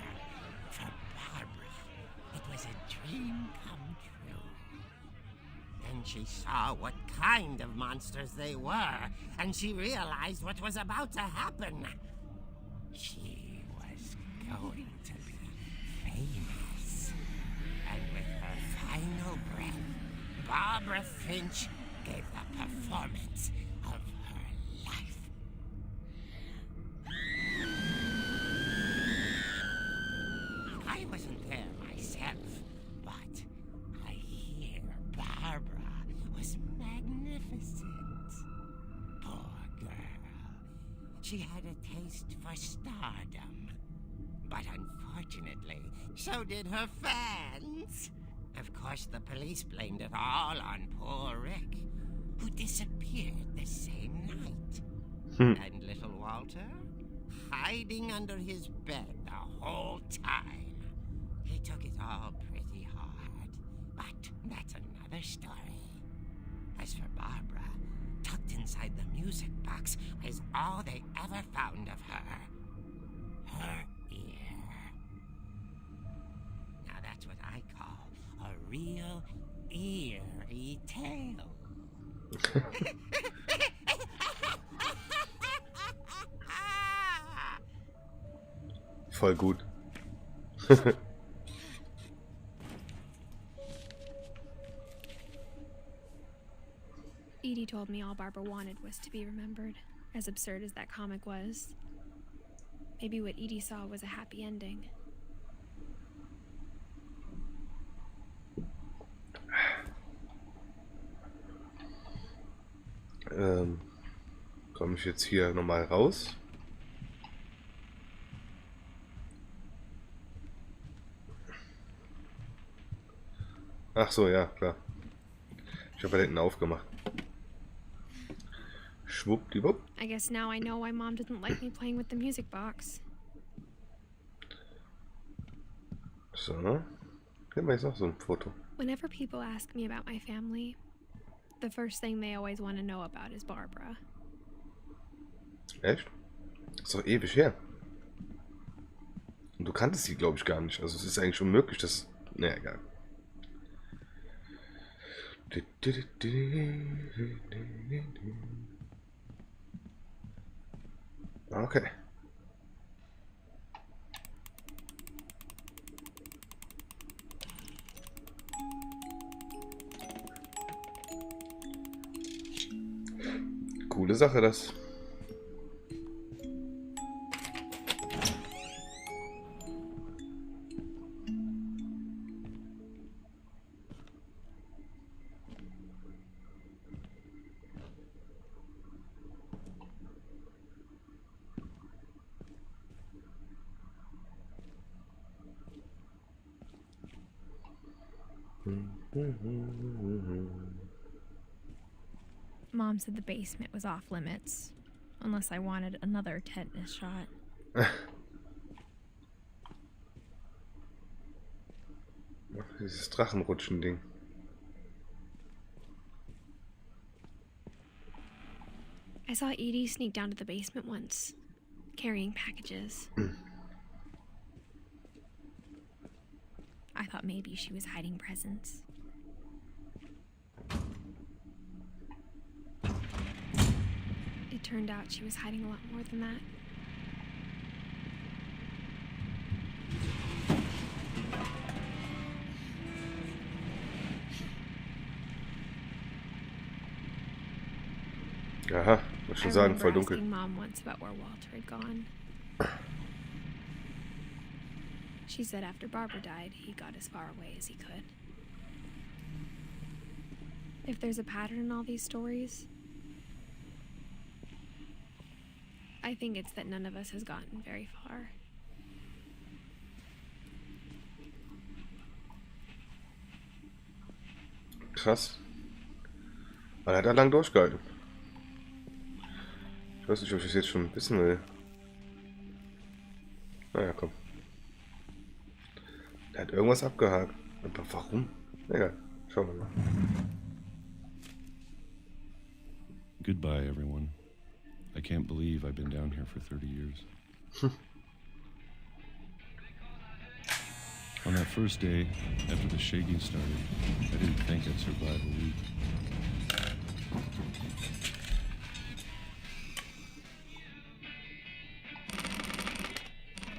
S6: For Barbara, it was a dream come true. Then she saw what kind of monsters they were, and she realized what was about to happen. She was going to be famous. And with her final breath, Barbara Finch gave the performance of her life. I wasn't there myself, but I hear Barbara was magnificent. Poor girl. She had a taste for stardom. But unfortunately, so did her fans. Of course, the police blamed it all on poor Rick, who disappeared the same night. And little Walter, hiding under his bed the whole time. He took it all pretty hard, but that's another story. As for Barbara, tucked inside the music box is all they ever found of her. Her ear. real eerie tale.
S1: Voll gut.
S2: Edie told me all Barbara wanted was to be remembered, as absurd as that comic was. Maybe what Edie saw was a happy ending.
S1: Komme ich jetzt hier nochmal raus? Ach so, ja, klar. Ich habe da hinten aufgemacht. Schwuppdiwupp.
S2: I guess now I know why Mom didn't like me playing with the music box.
S1: So. Hier haben wir jetzt noch so ein Foto.
S2: Whenever people ask me about my family, the first thing they always want to know about is Barbara.
S1: Echt? Das ist doch ewig her. Und du kanntest sie, glaube ich, gar nicht. Also es ist eigentlich unmöglich, dass... Naja, egal. Okay. Coole Sache, das.
S2: Mom said the basement was off limits, unless I wanted another tetanus shot.
S1: Dieses Drachenrutschen-Ding.
S2: I saw Edie sneak down to the basement once, carrying packages. I thought maybe she was hiding presents. It turned out she was hiding a lot more than that.
S1: Aha, muss schon sagen, voll dunkel.
S2: Asking Mom once about where Walter had gone. She said after Barbara died, he got as far away as he could. If there's a pattern in all these stories, I think it's that none of us has gotten very far.
S1: Krass. Aber er hat da lang durchgehalten. Ich weiß nicht, ob ich das jetzt schon wissen will. Naja, komm. Er hat irgendwas abgehakt. Aber warum? Egal. Schauen wir mal.
S9: Goodbye, everyone. I can't believe I've been down here for 30 years. On that first day, after the shaking started, I didn't think I'd survive a week.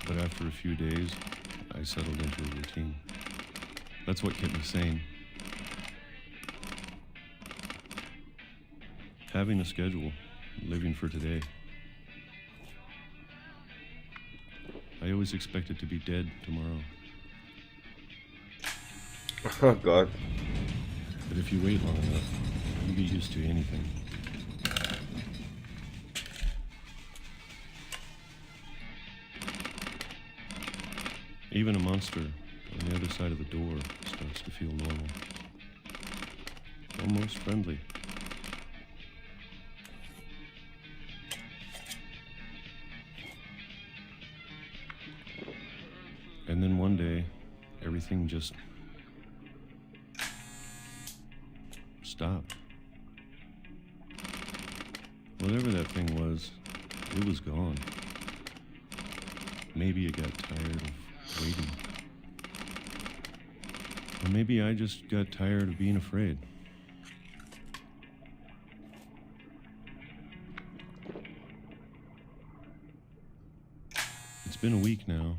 S9: But after a few days, I settled into a routine. That's what kept me sane. Having a schedule, living for today. I always expected to be dead tomorrow.
S1: Oh God.
S9: But if you wait long enough, you get used to anything. Even a monster on the other side of the door starts to feel normal. Almost friendly. And then one day, everything just stopped. Whatever that thing was, it was gone. Maybe it got tired of waiting. Or maybe I just got tired of being afraid. It's been a week now,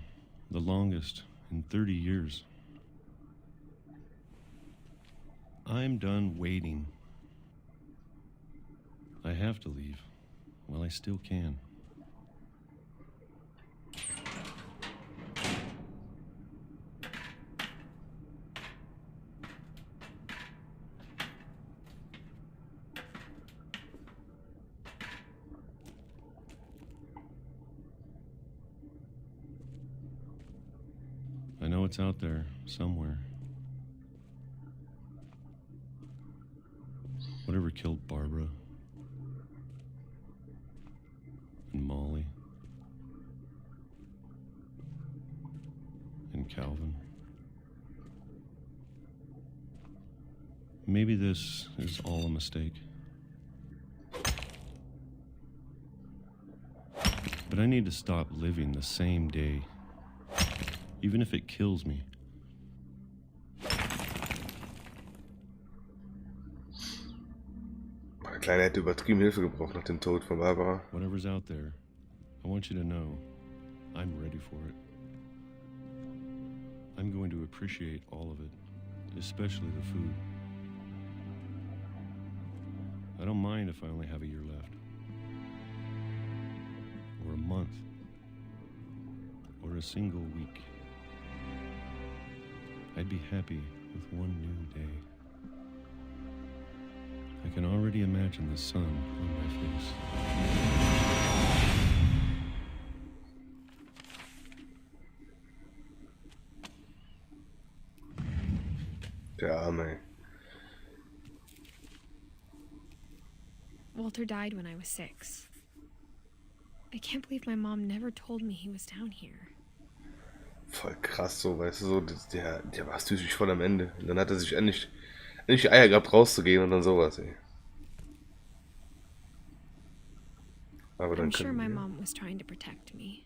S9: the longest in 30 years. I'm done waiting. I have to leave while I still can. I know it's out there somewhere. Whatever killed Barbara and Molly and Calvin. Maybe this is all a mistake. But I need to stop living the same day, even if it kills me.
S1: Der Kleine hätte übertrieben Hilfe gebraucht nach dem Tod von Barbara.
S9: Whatever's out there, I want you to know I'm ready for it. I'm going to appreciate all of it, especially the food. I don't mind if I only have a year left, or a month, or a single week. I'd be happy with one new day. I can already imagine the sun on my face.
S1: Der Arme.
S2: Walter died when I was 6. I can't believe my mom never told me he was down here.
S1: Voll krass, so, weißt du, so, der war psychisch voll am Ende. Und dann hat er sich endlich die Eier gehabt, rauszugehen und dann sowas, ey. Aber dann
S2: I'm sure my
S1: können wir...
S2: mom was trying to protect me.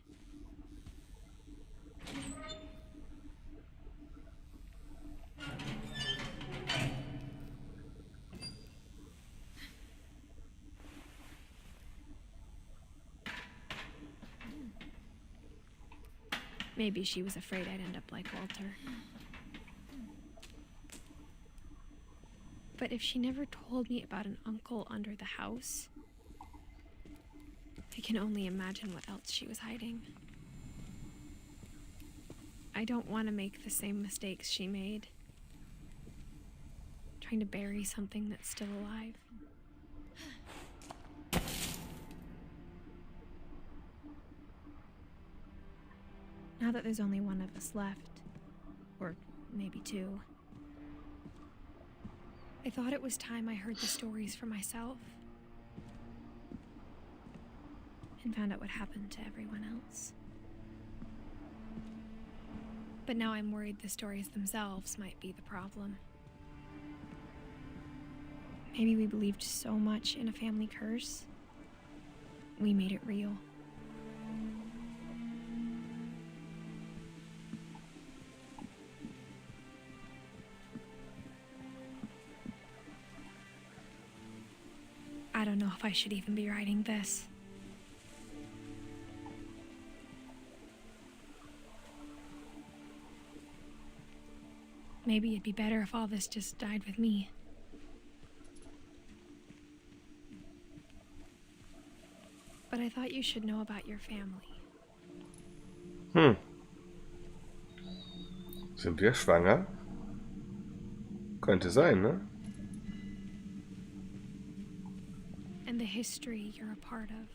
S2: Maybe she was afraid I'd end up like Walter. But if she never told me about an uncle under the house, I can only imagine what else she was hiding. I don't want to make the same mistakes she made, trying to bury something that's still alive. Now that there's only one of us left, or maybe 2, I thought it was time I heard the stories for myself and found out what happened to everyone else. But now I'm worried the stories themselves might be the problem. Maybe we believed so much in a family curse, we made it real. I don't know if I should even be writing this. Maybe it'd be better if all this just died with me. But I thought you should know about your family.
S1: Sind wir schwanger? Könnte sein, ne?
S2: And the history you're a part of.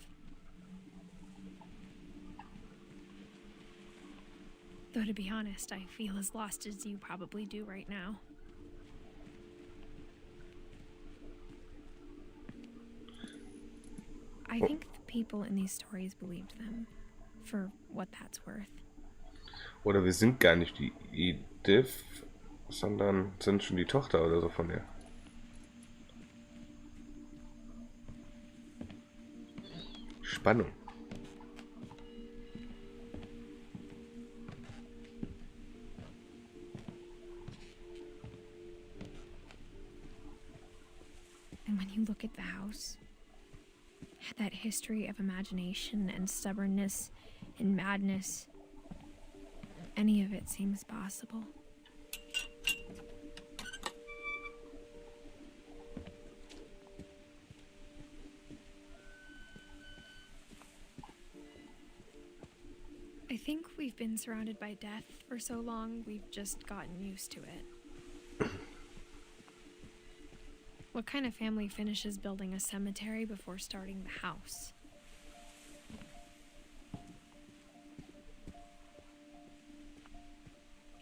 S2: Though to be honest, I feel as lost as you probably do right now. I think the people in these stories believed them, for what that's worth.
S1: Oder wir sind gar nicht die Edith, sondern sind schon die Tochter oder so von ihr. Spannung.
S2: you look at the house, that history of imagination and stubbornness and madness, any of it seems possible. I think we've been surrounded by death for so long, we've just gotten used to it. What kind of family finishes building a cemetery before starting the house?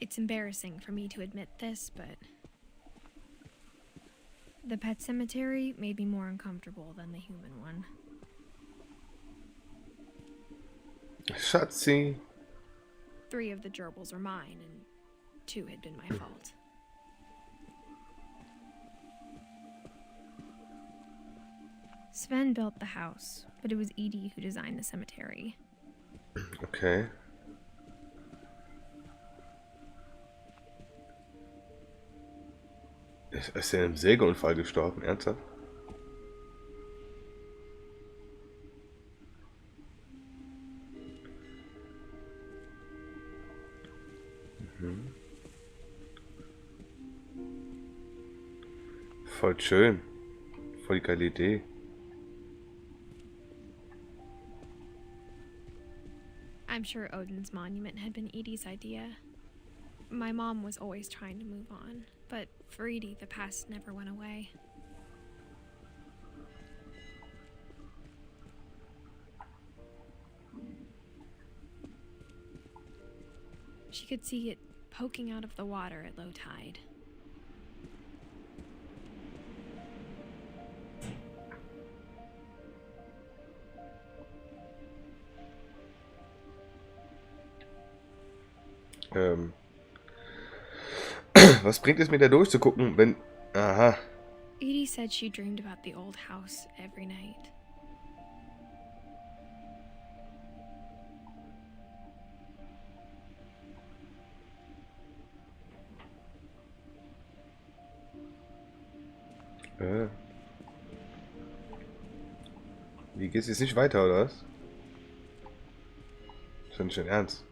S2: It's embarrassing for me to admit this, but the pet cemetery made me more uncomfortable than the human one.
S1: Schatzi.
S2: 3 of the gerbils are mine, and 2 had been my fault. Sven built the house, but it was Edith who designed the cemetery.
S1: Okay. Ist er im Sägeunfall gestorben? Ernsthaft? Voll schön. Voll die geile Idee.
S2: I'm sure Odin's monument had been Edie's idea. My mom was always trying to move on, but for Edie, the past never went away. She could see it poking out of the water at low tide.
S1: Was bringt es mir da durchzugucken, wenn... Aha.
S2: Edie said she dreamed about the old house every night.
S1: Wie geht's jetzt nicht weiter, oder was? Ist doch nicht dein Ernst.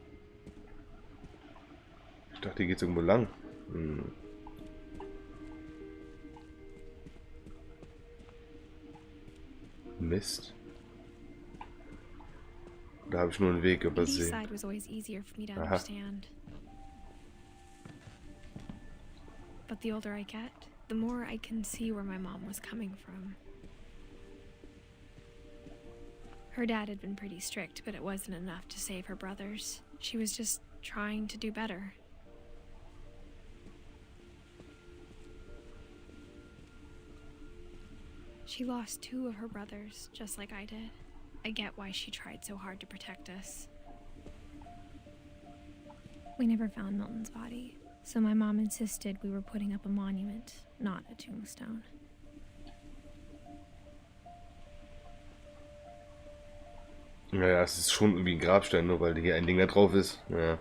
S1: Ich dachte, hier geht's irgendwo lang. Mist. Da habe ich nur einen Weg
S2: Edie's
S1: übersehen.
S2: side was always easier for me to
S1: Aha.
S2: understand. But the older I get, the more I can see where my mom was coming from. Her dad had been pretty strict, but it wasn't enough to save her brothers. She was just trying to do better. She lost 2 of her brothers, just like I did. I get why she tried so hard to protect us. We never found Milton's body, so my mom insisted we were putting up a monument, not a tombstone.
S1: Naja, es ist schon irgendwie ein Grabstein, nur weil hier ein Ding da drauf ist. Ja.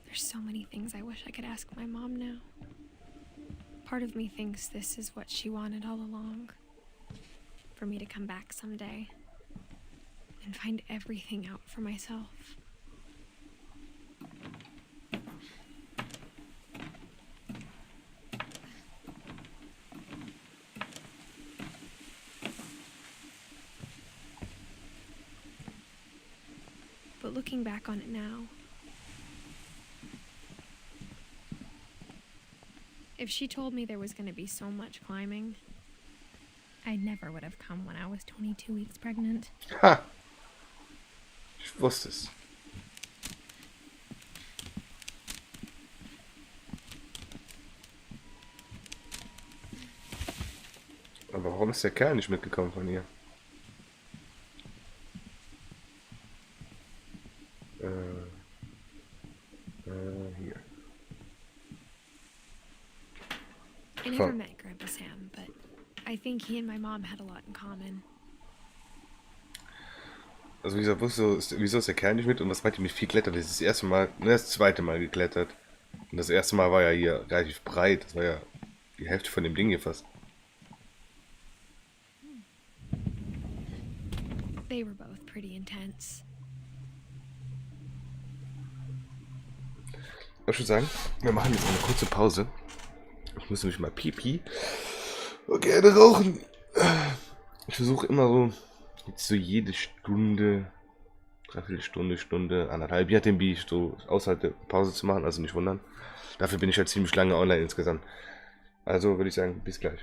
S2: There's so many things I wish I could ask my mom now. Part of me thinks this is what she wanted all along. For me to come back someday and find everything out for myself. But looking back on it now, if she told me there was going to be so much climbing, I never would have come when I was 22 weeks pregnant.
S1: Ha! Ich wusste es. Aber warum ist der Kerl nicht mitgekommen von ihr? Hier.
S2: I never met Grandpa Sam, but I think he and my mom had a lot in common.
S1: Also wieso ist der Kerl nicht mit und was meint ihr mit viel Klettern? Das ist das erste Mal, das zweite Mal geklettert. Und das erste Mal war ja hier relativ breit. Das war ja die Hälfte von dem Ding hier fast.
S2: They were both pretty intense.
S1: Ich würde sagen, wir machen jetzt eine kurze Pause. Ich muss nämlich mal pipi. Und gerne rauchen. Ich versuche immer so, jetzt so jede Stunde, Dreiviertelstunde, Stunde, anderthalb, je nachdem wie ich so aushalte, Pause zu machen, also nicht wundern. Dafür bin ich halt ziemlich lange online insgesamt. Also würde ich sagen, bis gleich.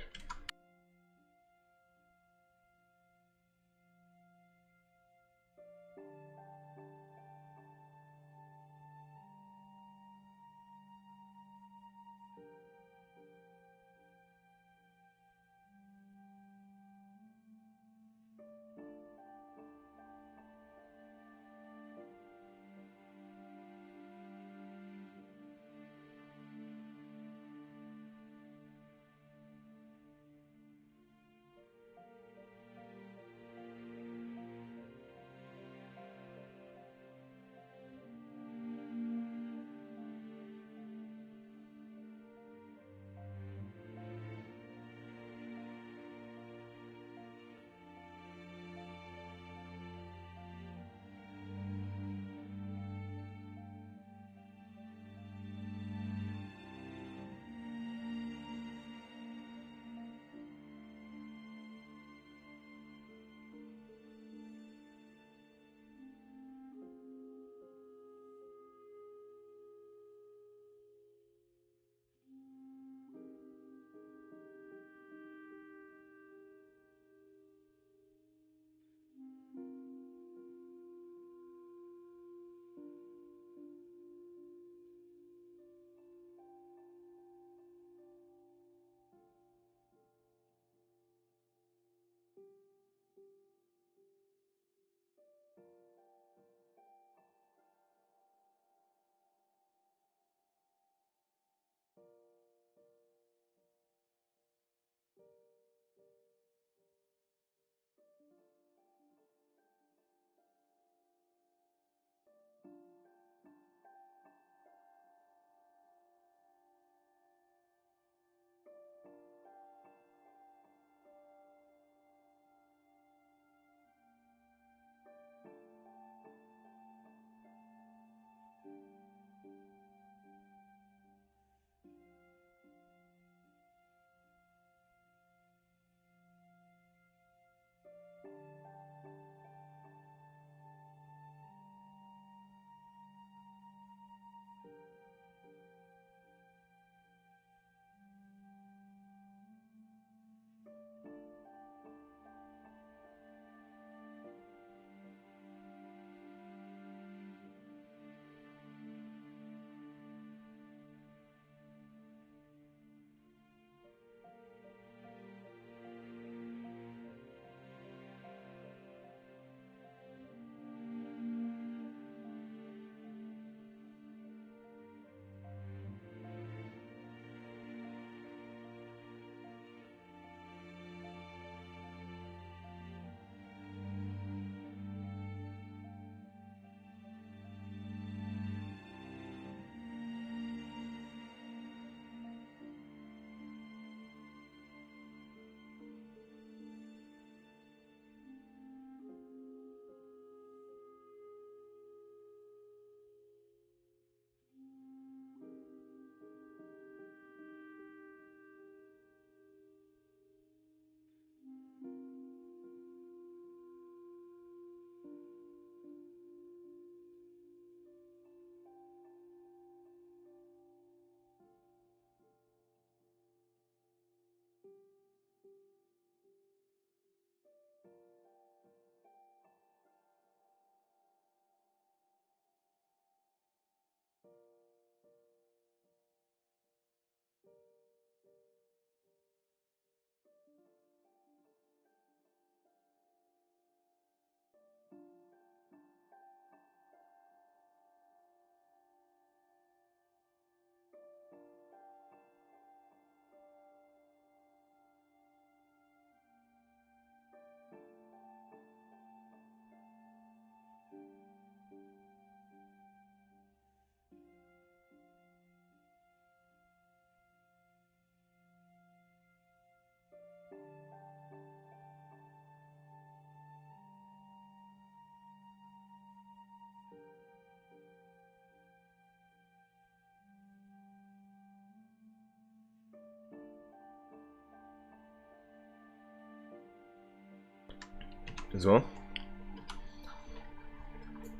S1: So.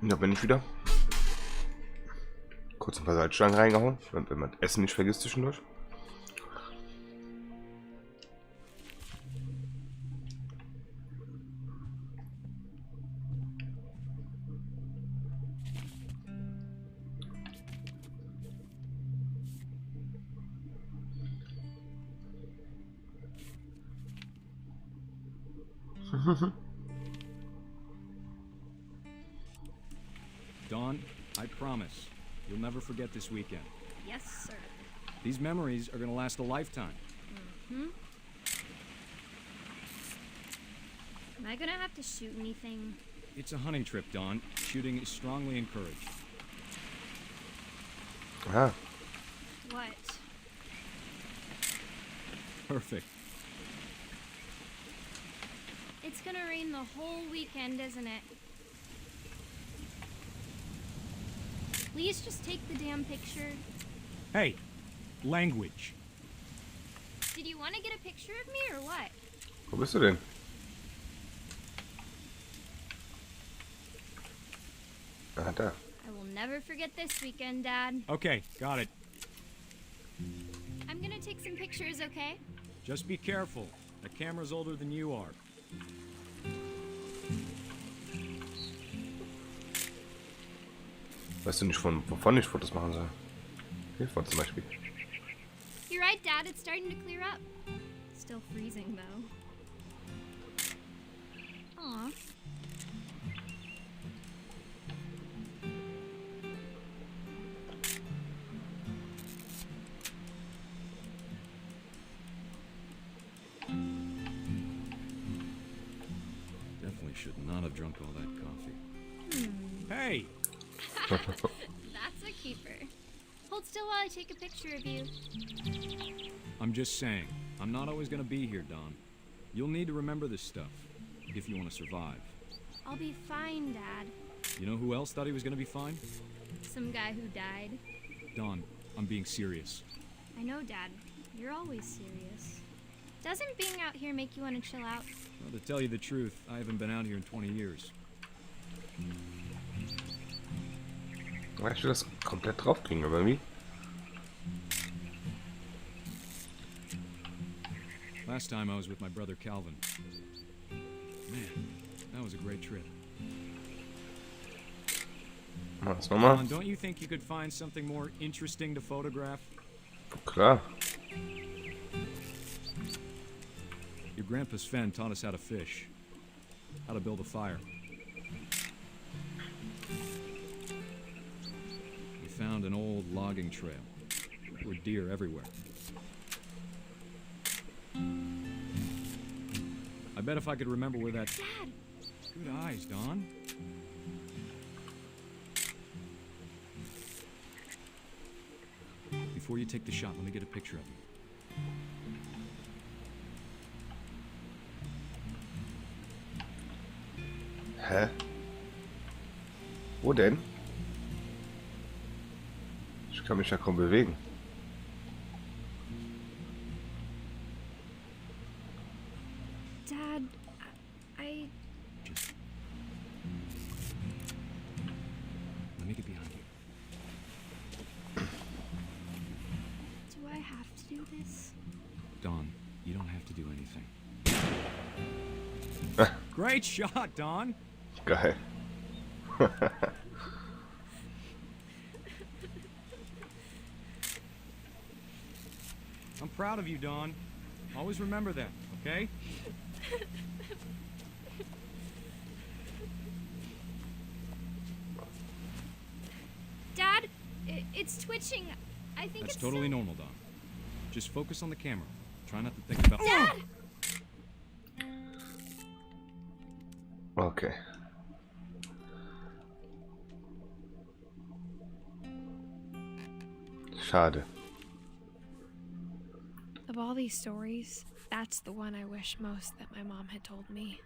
S1: Da bin ich wieder. Kurz ein paar Salzstangen reingehauen, wenn man Essen nicht vergisst zwischendurch.
S10: Dawn, I promise, you'll never forget this weekend.
S4: Yes, sir.
S10: These memories are gonna last a lifetime.
S11: Am I gonna have to shoot anything?
S10: It's a hunting trip, Dawn. Shooting is strongly encouraged.
S1: Aha.
S11: What?
S10: Perfect.
S11: It's gonna rain the whole weekend, isn't it? Please just take the damn picture.
S10: Hey, language.
S11: Did you want to get a picture of me or what?
S1: Wo bist du denn? Ah, da.
S11: I will never forget this weekend, Dad.
S10: Okay, got it.
S11: I'm gonna take some pictures, okay?
S10: Just be careful. The camera's older than you are.
S1: Weißt du nicht, wovon ich Fotos machen soll? Hiervon zum Beispiel.
S11: You're right, Dad. It's starting to clear up. Still freezing, though. Aw.
S10: Definitely should not have drunk all that coffee. Hey!
S11: That's a keeper. Hold still while I take a picture of you.
S10: I'm just saying, I'm not always gonna be here, Dawn. You'll need to remember this stuff, if you want to survive.
S11: I'll be fine, Dad.
S10: You know who else thought he was gonna be fine?
S11: Some guy who died.
S10: Dawn, I'm being serious.
S11: I know, Dad. You're always serious. Doesn't being out here make you want to chill out?
S10: Well, to tell you the truth, I haven't been out here in 20 years.
S1: Ich will das komplett draufkriegen, aber wie?
S10: Last time I was with my brother Calvin. Man, that was a great trip.
S1: Mal das nochmal.
S10: Dawn, don't you think you could find something more interesting to photograph?
S1: Klar.
S10: Your grandpa Sven taught us how to fish, how to build a fire. We found an old logging trail. There were deer everywhere. I bet if I could remember where that...
S11: Dad!
S10: Good eyes, Dawn. Before you take the shot, let me get a picture of you.
S1: Hä? Wo denn? Ich kann mich ja kaum bewegen.
S2: Dad, I...
S10: Just... Let me get behind you.
S11: Do I have to do this?
S10: Dawn, you don't have to do anything. Great shot, Dawn!
S1: Geil.
S10: I'm proud of you, Dawn. Always remember that, okay?
S11: Dad, it's twitching. I think
S10: That's
S11: it's
S10: totally
S11: still...
S10: normal, Dawn. Just focus on the camera. Try not to think about...
S11: Dad!
S1: Okay. Schade.
S2: Of all these stories, that's the one I wish most that my mom had told me.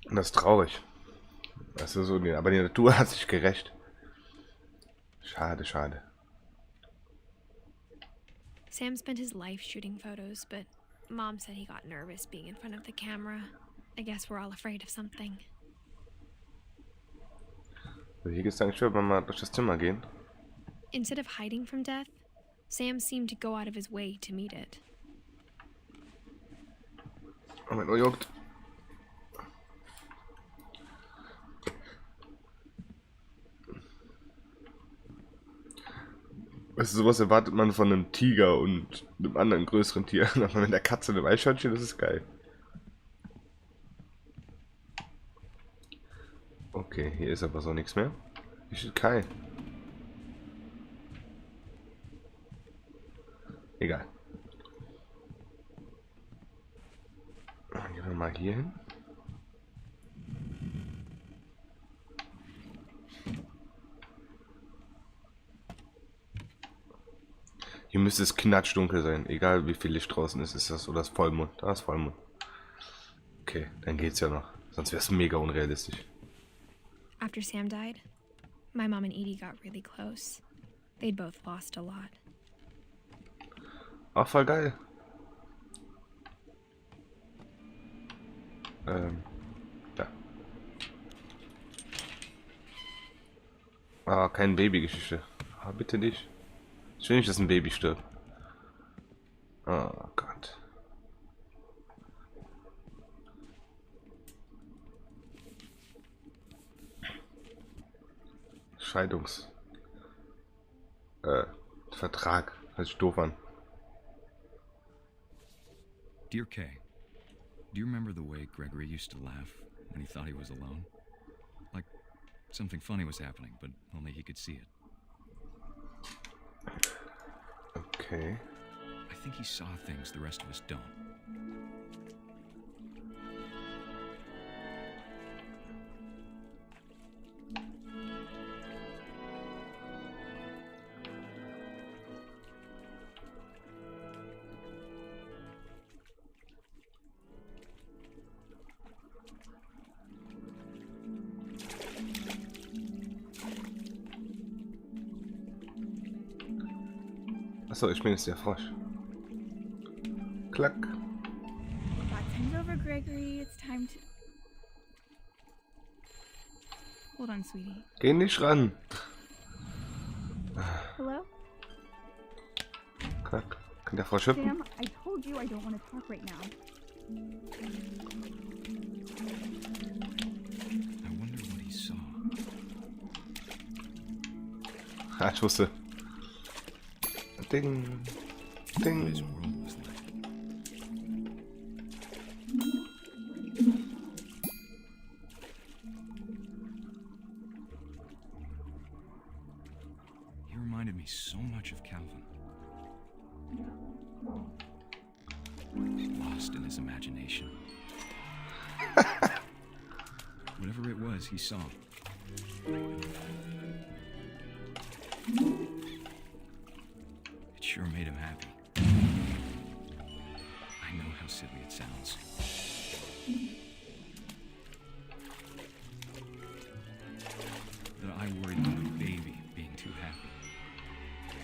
S1: Und das ist traurig. Das ist so, aber die Natur hat sich gerecht. Schade, schade.
S2: Sam spent his life shooting photos, but Mom said he got nervous being in front of the camera. I guess we're all afraid of something.
S1: Hier geht's eigentlich, wenn wir mal durch das Zimmer gehen.
S2: Instead of hiding from death, Sam seemed to go out of his way to meet it.
S1: Moment, oh juckt. Weißt du, sowas erwartet man von einem Tiger und einem anderen größeren Tier. Aber mit der Katze und dem Eichhörnchen, das ist geil. Okay, hier ist aber so nichts mehr. Hier steht Kai. Egal. Dann gehen wir mal hier hin. Hier müsste es knatschdunkel sein, egal wie viel Licht draußen ist. Ist das oder das Vollmond? Da ist Vollmond. Okay, dann geht's ja noch. Sonst wäre es mega unrealistisch.
S2: After Sam died, my mom and Edie got really close. They'd both lost a lot.
S1: Ach, voll geil. Ja. Ah, keine Babygeschichte. Ah, bitte nicht. Ich will nicht, dass ein Baby stirbt. Oh Gott. Vertrag. Hört sich doof an.
S10: Dear Kay, do you remember the way Gregory used to laugh when he thought he was alone? Like something funny was happening, but only he could see it.
S1: Okay.
S10: I think he saw things the rest of us don't.
S1: Achso, ich bin jetzt der Frosch. Klack.
S12: Time's over, Gregory. It's time to... Hold on, sweetie.
S1: Geh nicht ran.
S12: Hello?
S1: Klack. Kann der Frosch hüpfen?
S12: Sam, I told you I don't want to talk right now.
S10: I wonder what he saw.
S1: Ah, ich wusste. Ding. Ding.
S10: His world was like. He reminded me so much of Calvin. Lost in his imagination. Whatever it was, he saw. It sure made him happy. I know how silly it sounds. That I worried about a baby being too happy.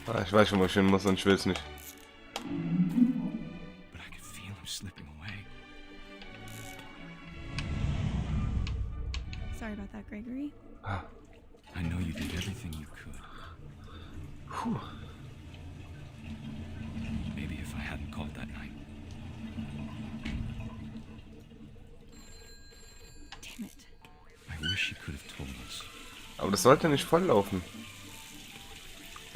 S1: Ah, ich weiß schon, wo ich hin muss und ich will's nicht.
S10: But I could feel him slipping away.
S12: Sorry about that, Gregory.
S1: Ah.
S10: I know you did everything you could.
S1: Puh.
S10: Maybe if I hadn't called that night.
S12: Damn it.
S10: I wish he could have told us
S1: Aber das sollte nicht voll laufen.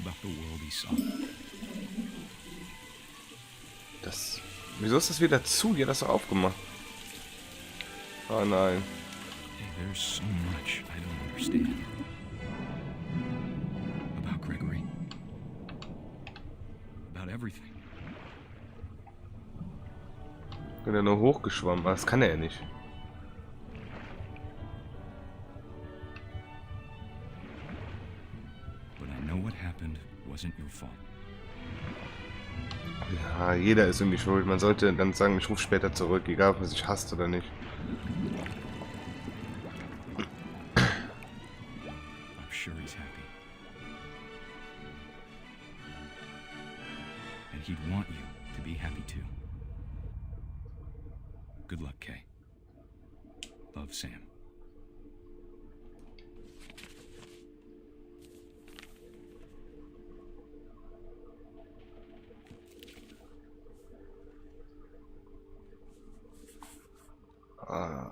S10: about the world he saw.
S1: Das. Wieso ist das wieder zu? Die hat das doch aufgemacht. Oh nein.
S10: Hey, there's so much I don't understand. About Gregory. About everything.
S1: Bin ja nur hochgeschwommen, aber das kann er ja nicht.
S10: But I know what happened wasn't your fault.
S1: Ja, jeder ist irgendwie schuld. Man sollte dann sagen, ich rufe später zurück, egal ob man sich hasst oder nicht.
S10: I'm sure he's happy. And he'd want you to be happy too. Good luck, Kay. Love, Sam.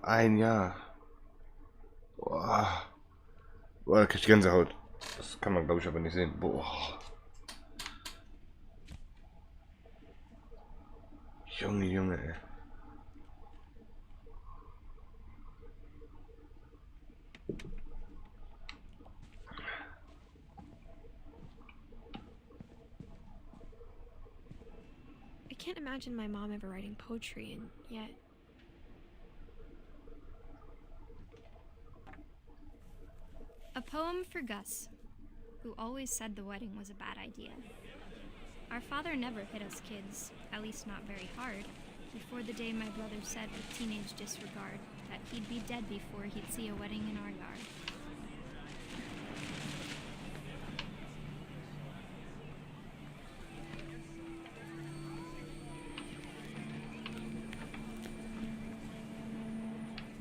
S1: Ein Jahr. Boah. Boah, da krieg ich Gänsehaut. Das kann man, glaube ich, aber nicht sehen. Boah. Junge, Junge, ey.
S2: I can't imagine my mom ever writing poetry, and yet...
S11: A poem for Gus, who always said the wedding was a bad idea. Our father never hit us kids, at least not very hard, before the day my brother said with teenage disregard that he'd be dead before he'd see a wedding in our yard.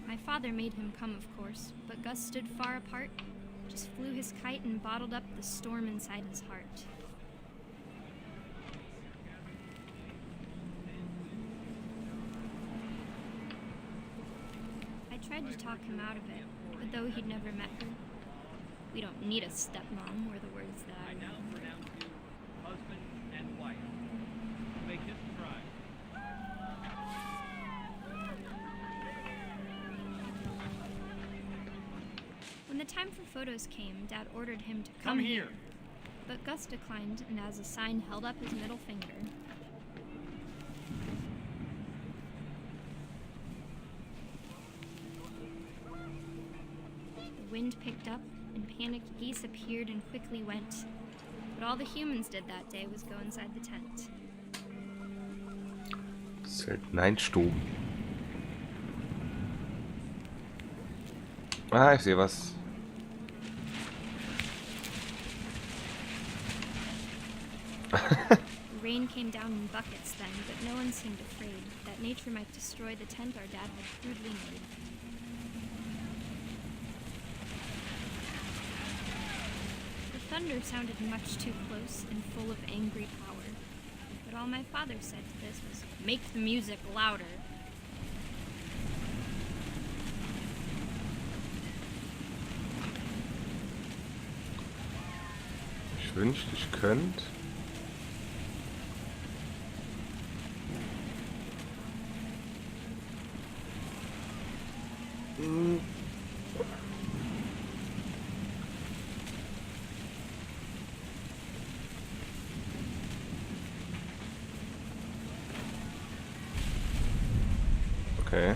S11: My father made him come, of course, but Gus stood far apart, just flew his kite and bottled up the storm inside his heart. I tried to talk him out of it, but though he'd never met her, we don't need a stepmom were the words that I now pronounce you husband and wife. Make him cry. When the time for photos came, Dad ordered him to come here. But Gus declined, and as a sign held up his middle finger. The wind picked up, and panicked geese appeared and quickly went. But all the humans did that day was go inside the tent.
S1: Selten Einsturm. Ah, ich sehe was.
S11: Rain came down in buckets then, but no one seemed afraid that nature might destroy the tent our dad had crudely made. The thunder sounded much too close and full of angry power, but all my father said to this was, "Make the music louder."
S1: Ich wünschte, ich könnte. Okay.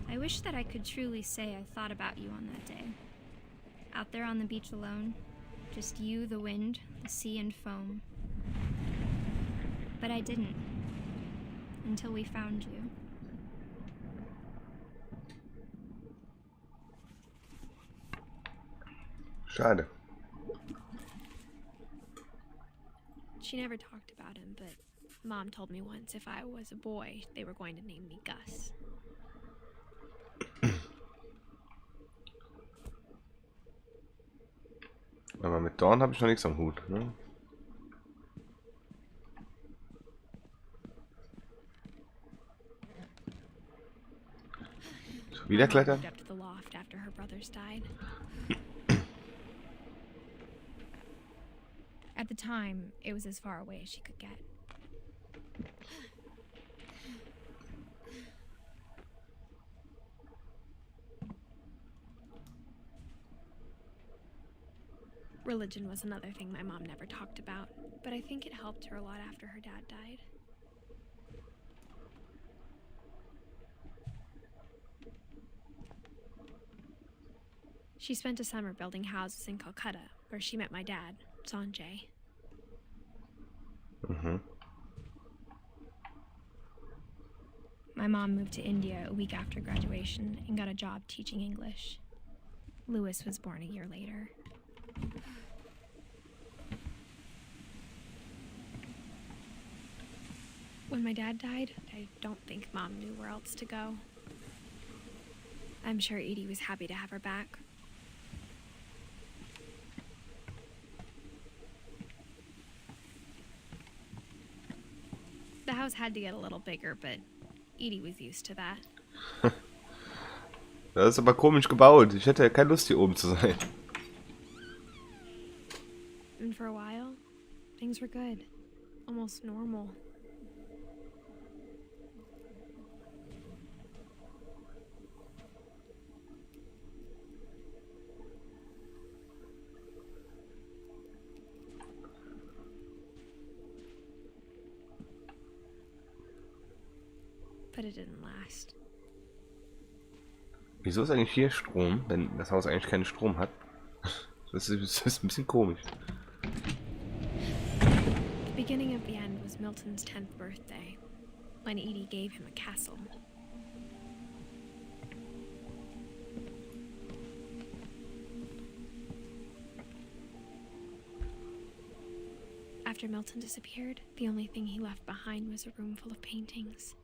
S11: I wish that I could truly say I thought about you on that day. Out there on the beach alone, just you, the wind, the sea and foam. But I didn't. Until we found you.
S1: Schade.
S2: She never talked about him, but Mom told me once if I was a boy, they were going to name me Gus.
S1: Aber mit Dorn habe ich noch nichts am Hut, ne? Wieder klettern?
S2: Moved up to the loft after her brothers died. At the time, it was as far away as she could get. Religion was another thing my mom never talked about, but I think it helped her a lot after her dad died. She spent a summer building houses in Calcutta, where she met my dad, Sanjay. My mom moved to India a week after graduation and got a job teaching English. Louis was born a year later. When my dad died, I don't think Mom knew where else to go. I'm sure Edie was happy to have her back. The house had to get a little bigger, but Edie was used to that.
S1: Das ist aber komisch gebaut. Ich hätte ja keine Lust, hier oben zu sein.
S2: And for a while, things were good. Almost normal. But it didn't last.
S1: Wieso ist eigentlich hier Strom, wenn das Haus eigentlich keinen Strom hat? Das ist ein bisschen komisch.
S2: The beginning of the end was Milton's 10th birthday, when Edie gave him a castle. After Milton disappeared, the only thing he left behind was a room full of paintings.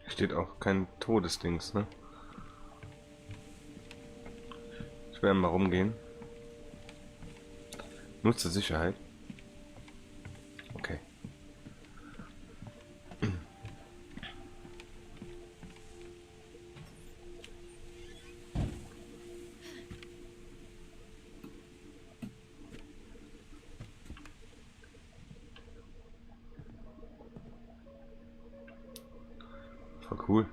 S1: Steht auch kein Todesdings, ne? Ich werde mal rumgehen. Nur zur Sicherheit. Okay. Voll cool.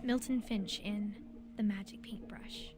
S2: Milton Finch in The Magic Paintbrush.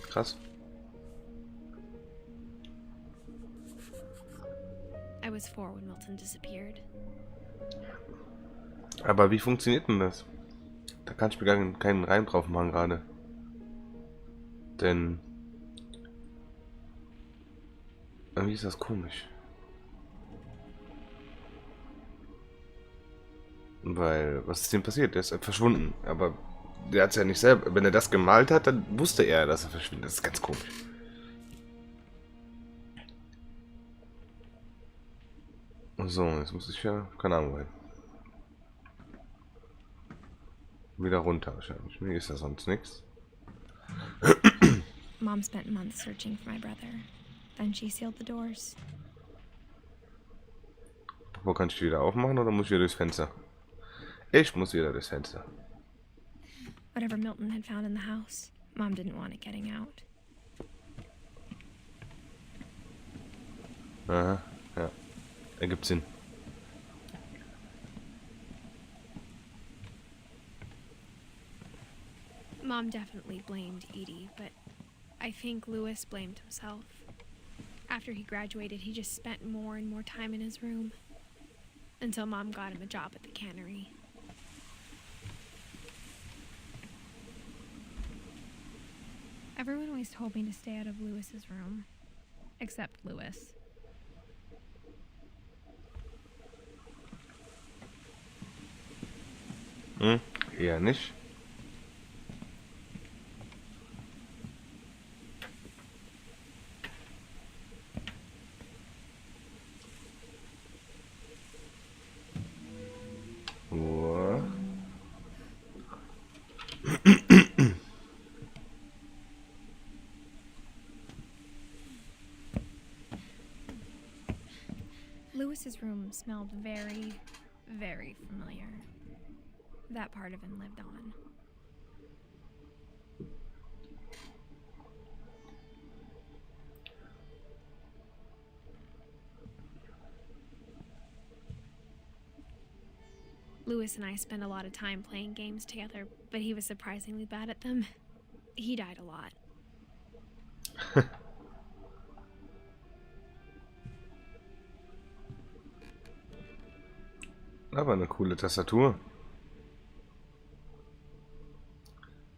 S2: Krass. I was 4 when Milton disappeared.
S1: Aber wie funktioniert denn das? Da kann ich mir gar keinen Reim drauf machen gerade. Denn irgendwie ist das komisch. Weil, was ist denn passiert? Der ist verschwunden. Aber der hat es ja nicht selber. Wenn er das gemalt hat, dann wusste er, dass er verschwindet. Das ist ganz komisch. So, jetzt muss ich ja, keine Ahnung, rein. Wieder runter wahrscheinlich. Mir ist ja sonst nichts.
S2: Mom spent months searching for my brother. Then she sealed the doors.
S1: Wo kann ich die wieder aufmachen oder muss ich wieder durchs Fenster? Ich muss wieder durchs Fenster.
S2: Whatever Milton had found in the house, Mom didn't want it getting out.
S1: Aha, ja. Ergibt Sinn.
S2: Mom definitely blamed Edie, but I think Lewis blamed himself. After he graduated, he just spent more and more time in his room. Until Mom got him a job at the cannery. Everyone always told me to stay out of Lewis's room. Except Lewis.
S1: Eher nicht. Uah.
S2: Lewis's room smelled very, very familiar. That part of him lived on. Lewis and I spent a lot of time playing games together, but he was surprisingly bad at them. He died a lot.
S1: Aber eine coole Tastatur.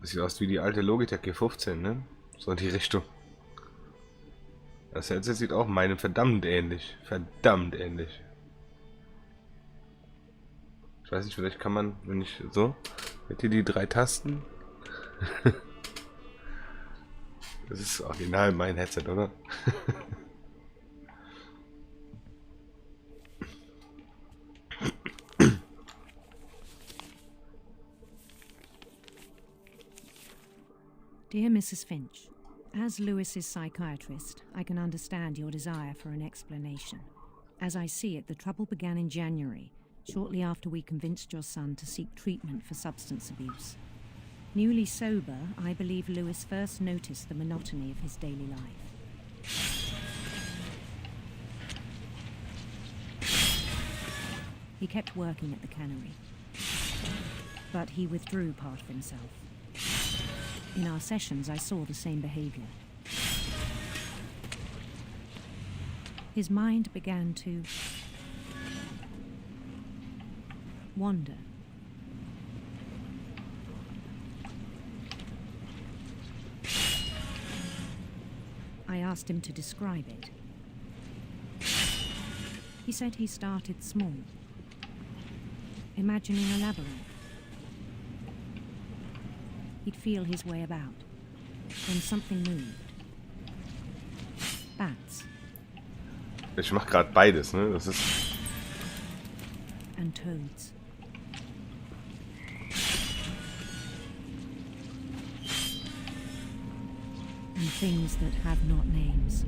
S1: Das sieht aus wie die alte Logitech G15, ne? So in die Richtung. Das Headset sieht auch meinem verdammt ähnlich. Verdammt ähnlich. Ich weiß nicht, vielleicht kann man, wenn ich so, mit hier die 3 Tasten. Das ist original mein Headset, oder?
S13: Dear Mrs. Finch, as Lewis's psychiatrist, I can understand your desire for an explanation. As I see it, the trouble began in January, shortly after we convinced your son to seek treatment for substance abuse. Newly sober, I believe Lewis first noticed the monotony of his daily life. He kept working at the cannery, but he withdrew part of himself. In our sessions, I saw the same behavior. His mind began to wander. I asked him to describe it. He said he started small, imagining a labyrinth. He'd feel his way about, when something moved. Bats.
S1: Ich mach gerade beides, ne? Das ist.
S13: And toads. And things that have not names.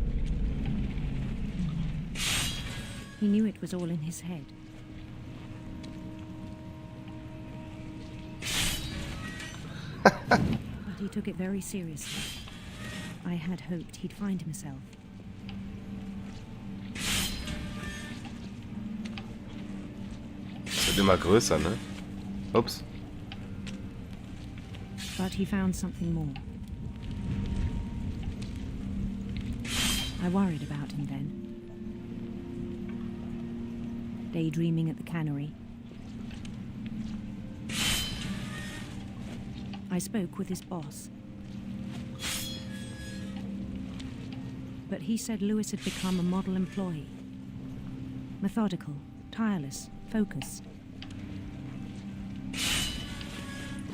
S13: He knew it was all in his head. But he took it very seriously. I had hoped he'd find himself.
S1: Es wird immer größer, ne? Ups.
S13: But he found something more. I worried about him then. Daydreaming at the cannery. I spoke with his boss. But he said Lewis had become a model employee. Methodical, tireless, focused.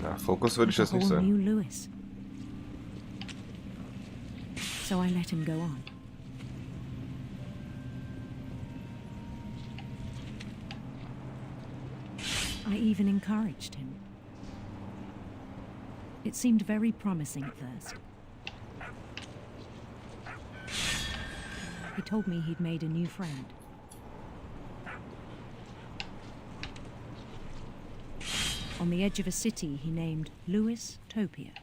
S1: Na, Fokus würde ich das nicht
S13: A whole
S1: sagen.
S13: new Lewis. So I let him go on. I even encouraged him. It seemed very promising at first. He told me he'd made a new friend. On the edge of a city he named Lewis Topia.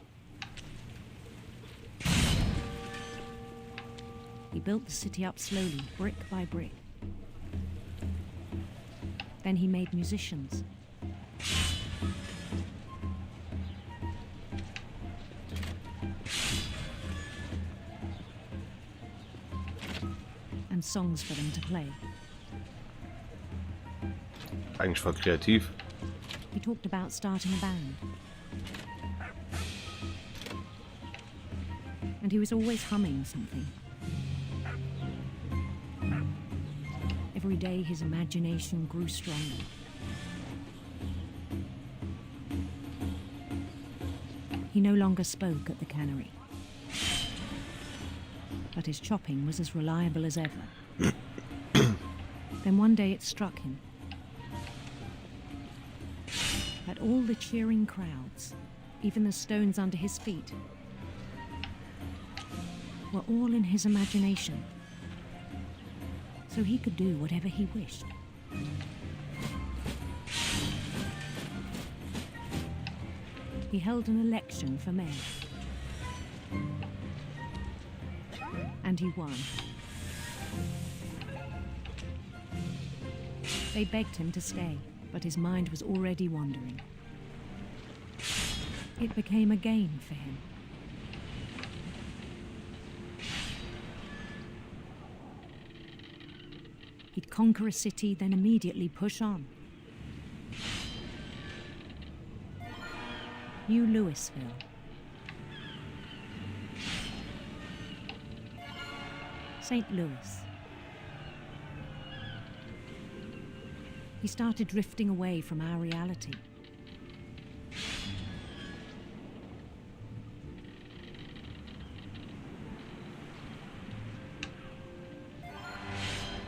S13: He built the city up slowly, brick by brick. Then he made musicians. and songs for them to play.
S1: Eigentlich voll kreativ.
S13: He talked about starting a band. And he was always humming something. Every day his imagination grew stronger. He no longer spoke at the cannery. But his chopping was as reliable as ever. Then one day it struck him that all the cheering crowds, even the stones under his feet, were all in his imagination, so he could do whatever he wished. He held an election for mayor, and he won. They begged him to stay, but his mind was already wandering. It became a game for him. He'd conquer a city, then immediately push on. New Louisville. St. Louis. He started drifting away from our reality.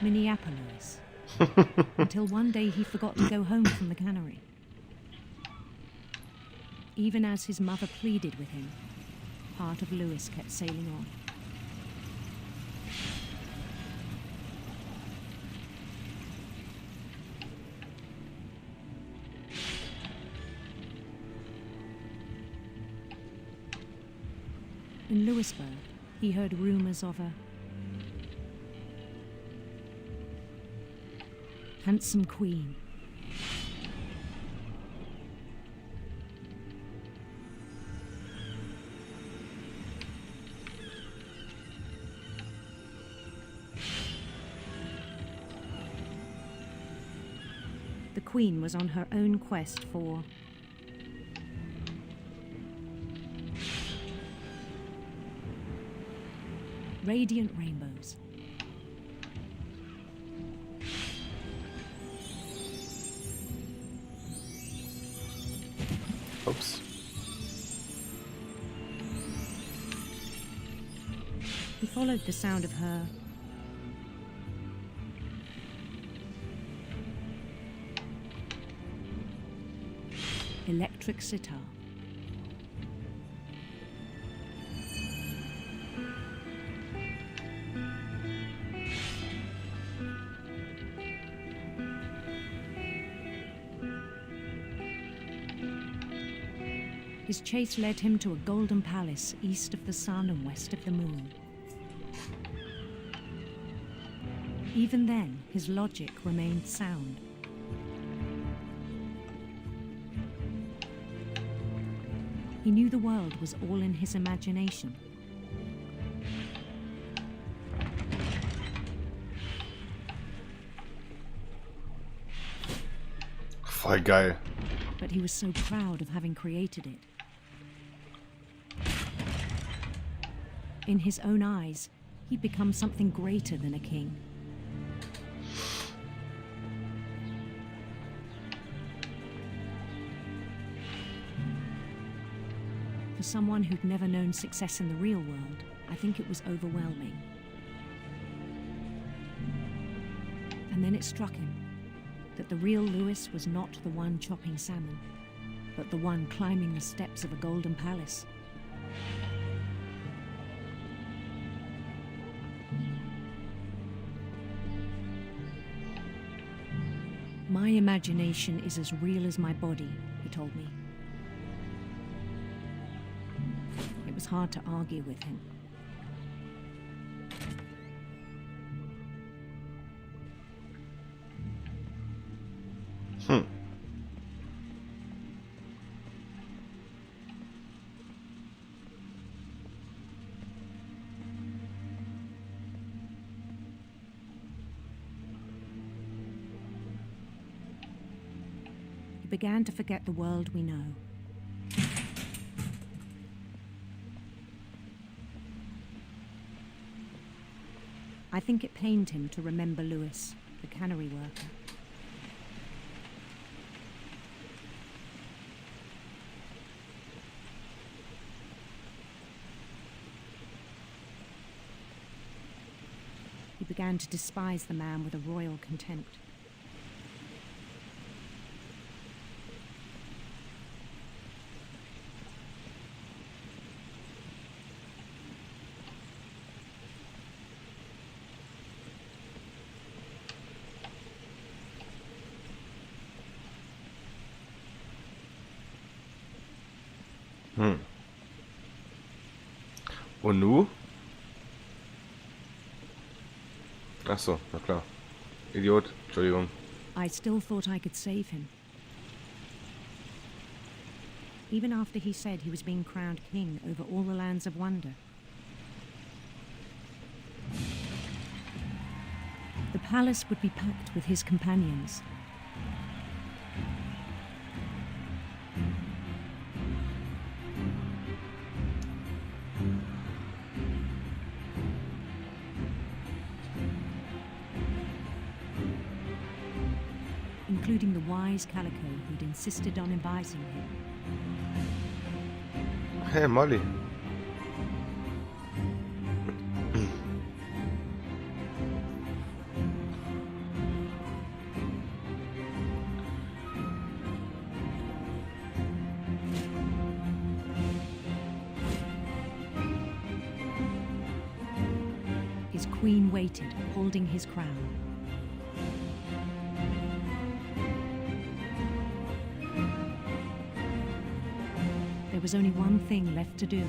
S13: Minneapolis. Until one day he forgot to go home from the cannery. Even as his mother pleaded with him, part of Louis kept sailing on. In Louisburg, he heard rumors of a handsome queen. The queen was on her own quest for radiant rainbows.
S1: Oops.
S13: He followed the sound of her electric sitar. His chase led him to a golden palace east of the sun and west of the moon. Even then, his logic remained sound. He knew the world was all in his imagination.
S1: Voll geil.
S13: But he was so proud of having created it. In his own eyes, he'd become something greater than a king. For someone who'd never known success in the real world, I think it was overwhelming. And then it struck him that the real Louis was not the one chopping salmon, but the one climbing the steps of a golden palace. My imagination is as real as my body, he told me. It was hard to argue with him. began to forget the world we know. I think it pained him to remember Lewis, the cannery worker. He began to despise the man with a royal contempt.
S1: Und nu? Ach so, na klar. Idiot, Entschuldigung.
S13: I still thought I could save him. Even after he said he was being crowned king over all the lands of wonder. The palace would be packed with his companions. Including the wise Calico who'd insisted on inviting him.
S1: Hey, Molly.
S13: His queen waited, holding his crown. There was only one thing left to do.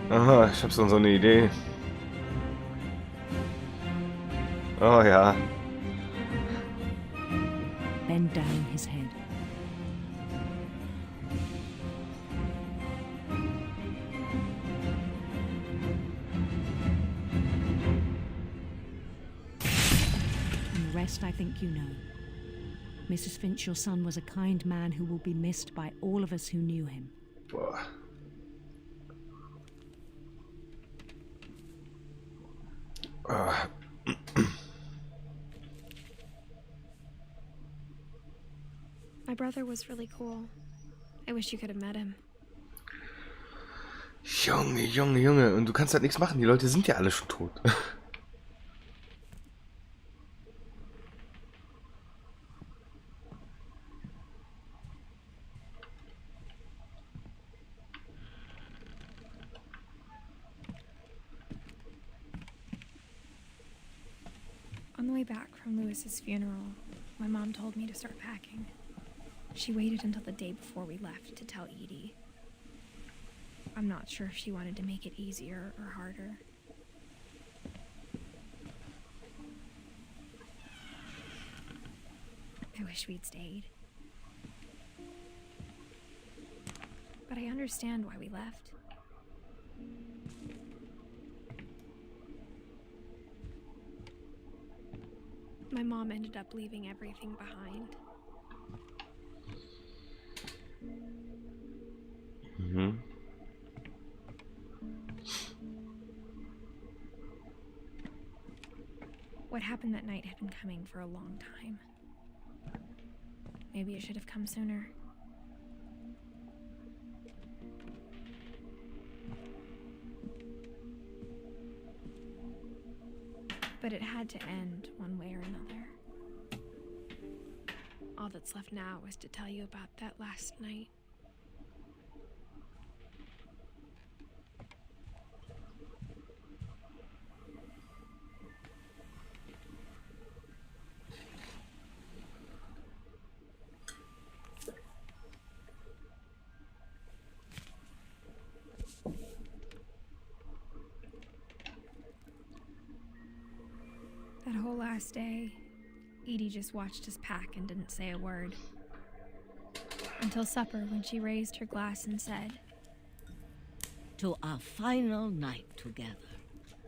S1: Aha, ich hab so eine Idee. Oh ja.
S13: Bend down his head. And the rest I think you know. Mrs. Finch, your son was a kind man who will be missed by all of us who knew him.
S1: Boah.
S2: My brother was really cool. I wish you could have met him.
S1: Junge, Junge, Junge. Und du kannst halt nichts machen. Die Leute sind ja alle schon tot.
S2: On the way back from Lewis's funeral, my mom told me to start packing. She waited until the day before we left to tell Edie. I'm not sure if she wanted to make it easier or harder. I wish we'd stayed. But I understand why we left. My mom ended up leaving everything behind.
S1: Mhm.
S2: What happened that night had been coming for a long time. Maybe it should have come sooner. But it had to end one way or another. All that's left now is to tell you about that last night. That whole last day, Edie just watched us pack and didn't say a word. Until supper, when she raised her glass and said,
S14: "To our final night together,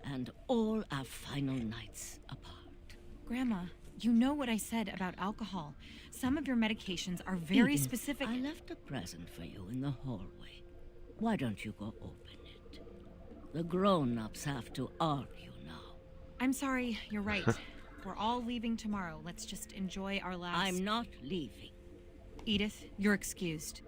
S14: and all our final nights apart."
S15: Grandma, You know what I said about alcohol. Some of your medications are very
S14: Edith,
S15: specific.
S14: I left a present for you in the hallway. Why don't you go open it? The grown-ups have to argue now.
S15: I'm sorry, you're right. We're all leaving tomorrow. Let's just enjoy our last...
S14: I'm not leaving.
S15: Edith, you're excused.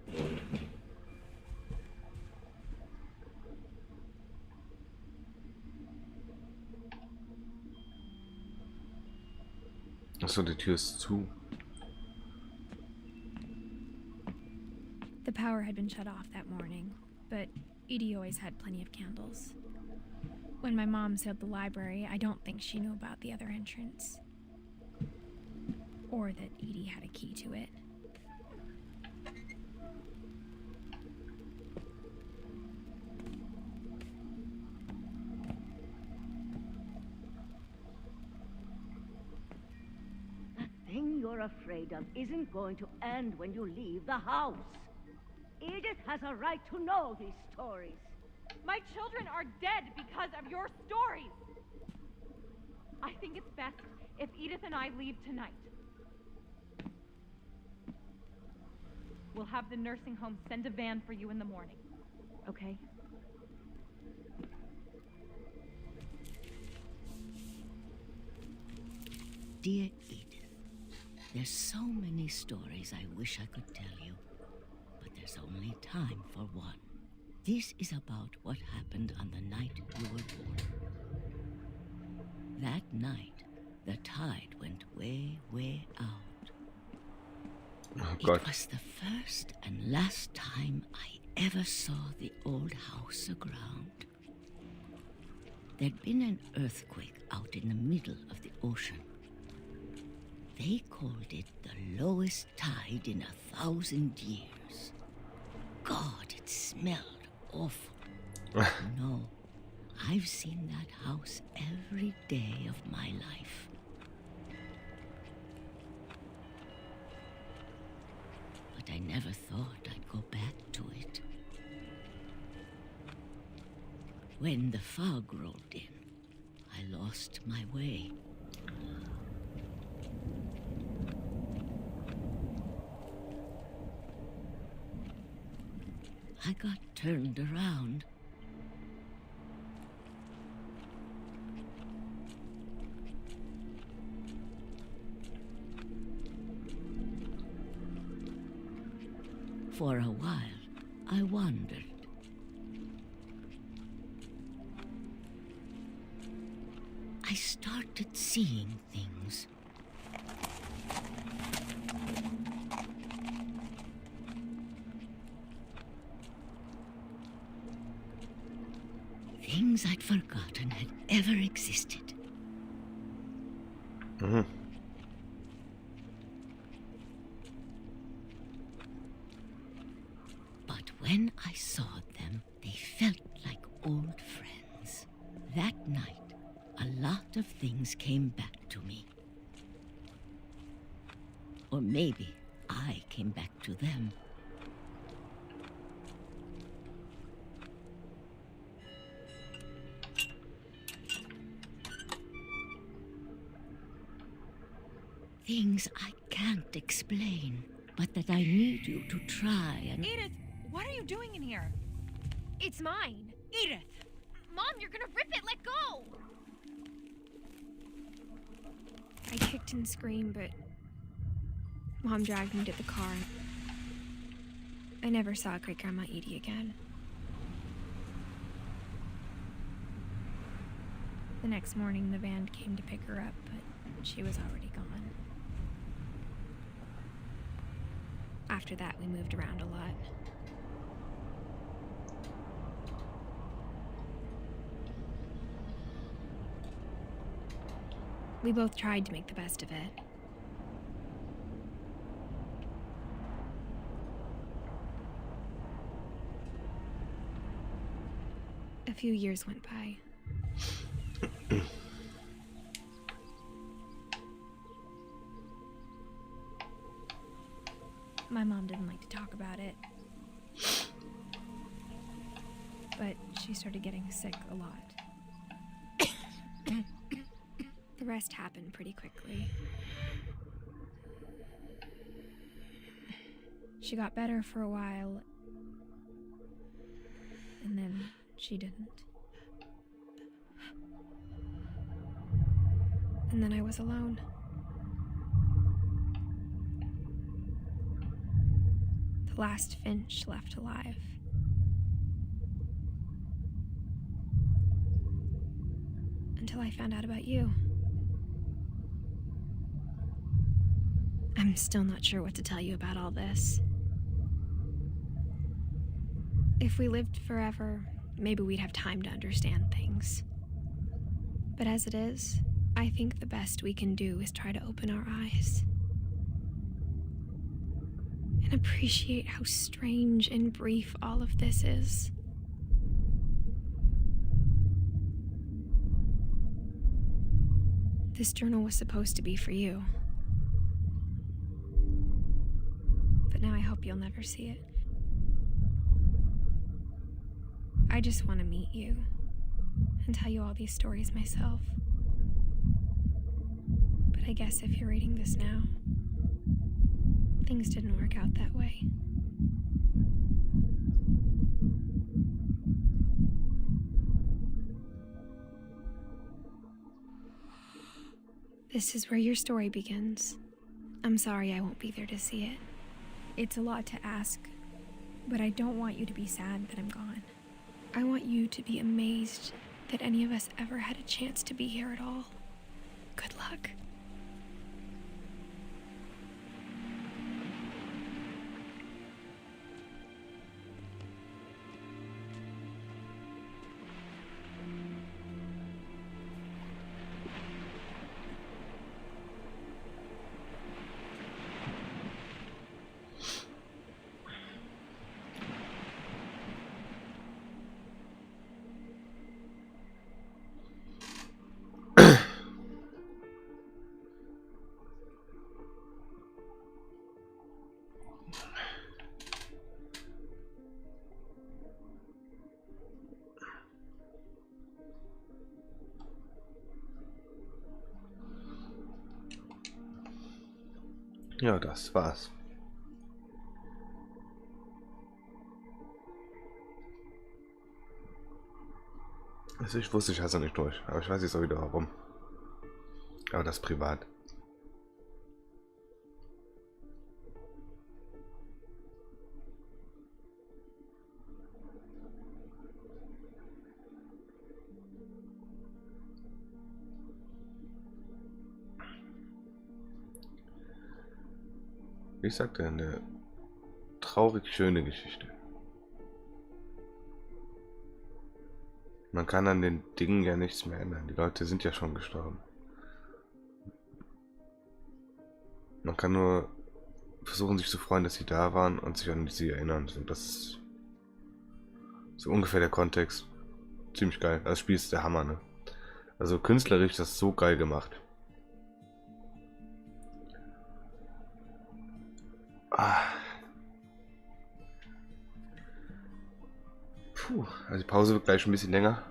S1: Achso, die Tür ist zu.
S2: The power had been shut off that morning, but Edie always had plenty of candles. When my mom sealed the library, I don't think she knew about the other entrance. Or that Edie had a key to it.
S14: The thing you're afraid of isn't going to end when you leave the house. Edith has a right to know these stories.
S12: My children are dead because of your stories. I think it's best if Edith and I leave tonight. We'll have the nursing home send a van for you in the morning, okay?
S14: Dear Edith, there's so many stories I wish I could tell you, but there's only time for one. This is about what happened on the night you were born. That night, the tide went way, way out.
S1: Oh, God.
S14: It was the first and last time I ever saw the old house aground. There'd been an earthquake out in the middle of the ocean. They called it the lowest tide in 1,000 years. God, it smelled awful. No, I've seen that house every day of my life. But I never thought I'd go back to it. When the fog rolled in, I lost my way. I got turned around. For a while, I wandered. I started seeing things. Things I'd forgotten had ever existed.
S1: Mhm.
S14: But when I saw them, they felt like old friends. That night, a lot of things came back to me. Or maybe I came back to them. Things I can't explain, but that I need you to try and...
S15: Edith, what are you doing in here?
S11: It's mine.
S15: Edith!
S11: Mom, you're gonna rip it. Let go!
S2: I kicked and screamed, but Mom dragged me to the car. I never saw Great Grandma Edie again. The next morning, the van came to pick her up, but she was already gone. After that, we moved around a lot. We both tried to make the best of it. A few years went by. My mom didn't like to talk about it. But she started getting sick a lot. The rest happened pretty quickly. She got better for a while, and then she didn't. And then I was alone. The last Finch left alive. Until I found out about you. I'm still not sure what to tell you about all this. If we lived forever, maybe we'd have time to understand things. But as it is, I think the best we can do is try to open our eyes. And appreciate how strange and brief all of this is. This journal was supposed to be for you. But now I hope you'll never see it. I just want to meet you and tell you all these stories myself. But I guess if you're reading this now, things didn't work out that way. This is where your story begins. I'm sorry I won't be there to see it. It's a lot to ask, but I don't want you to be sad that I'm gone. I want you to be amazed that any of us ever had a chance to be here at all. Good luck.
S1: Ja, das war's. Also ich wusste, ich hasse nicht durch, aber ich weiß jetzt auch wieder warum. Aber das privat. Wie sagt er, eine traurig schöne Geschichte. Man kann an den Dingen ja nichts mehr ändern. Die Leute sind ja schon gestorben. Man kann nur versuchen, sich zu freuen, dass sie da waren und sich an sie erinnern. Und das ist so ungefähr der Kontext. Ziemlich geil. Das Spiel ist der Hammer, ne? Also künstlerisch das ist so geil gemacht. Puh, also die Pause wird gleich ein bisschen länger.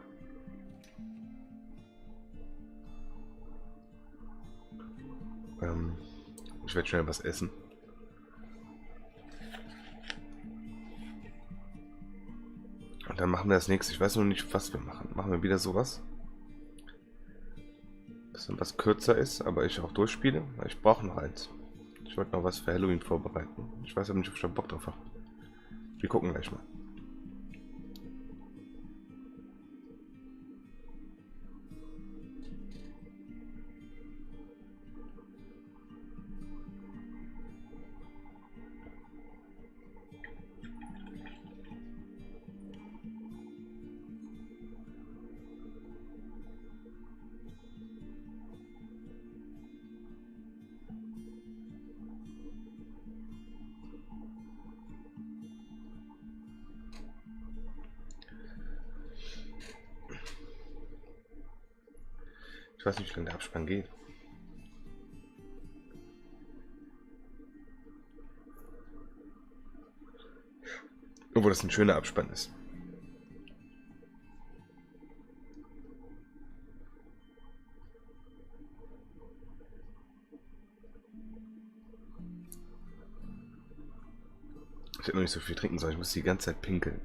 S1: Ich werde schnell was essen. Und dann machen wir das nächste. Ich weiß noch nicht, was wir machen. Machen wir wieder sowas. Was kürzer ist, aber ich auch durchspiele. Ich brauche noch eins. Ich wollte noch was für Halloween vorbereiten. Ich weiß aber nicht, ob ich da Bock drauf habe. Wir gucken gleich mal. Ich weiß nicht, wie lange der Abspann geht. Obwohl das ein schöner Abspann ist. Ich hätte noch nicht so viel trinken sollen. Ich muss die ganze Zeit pinkeln.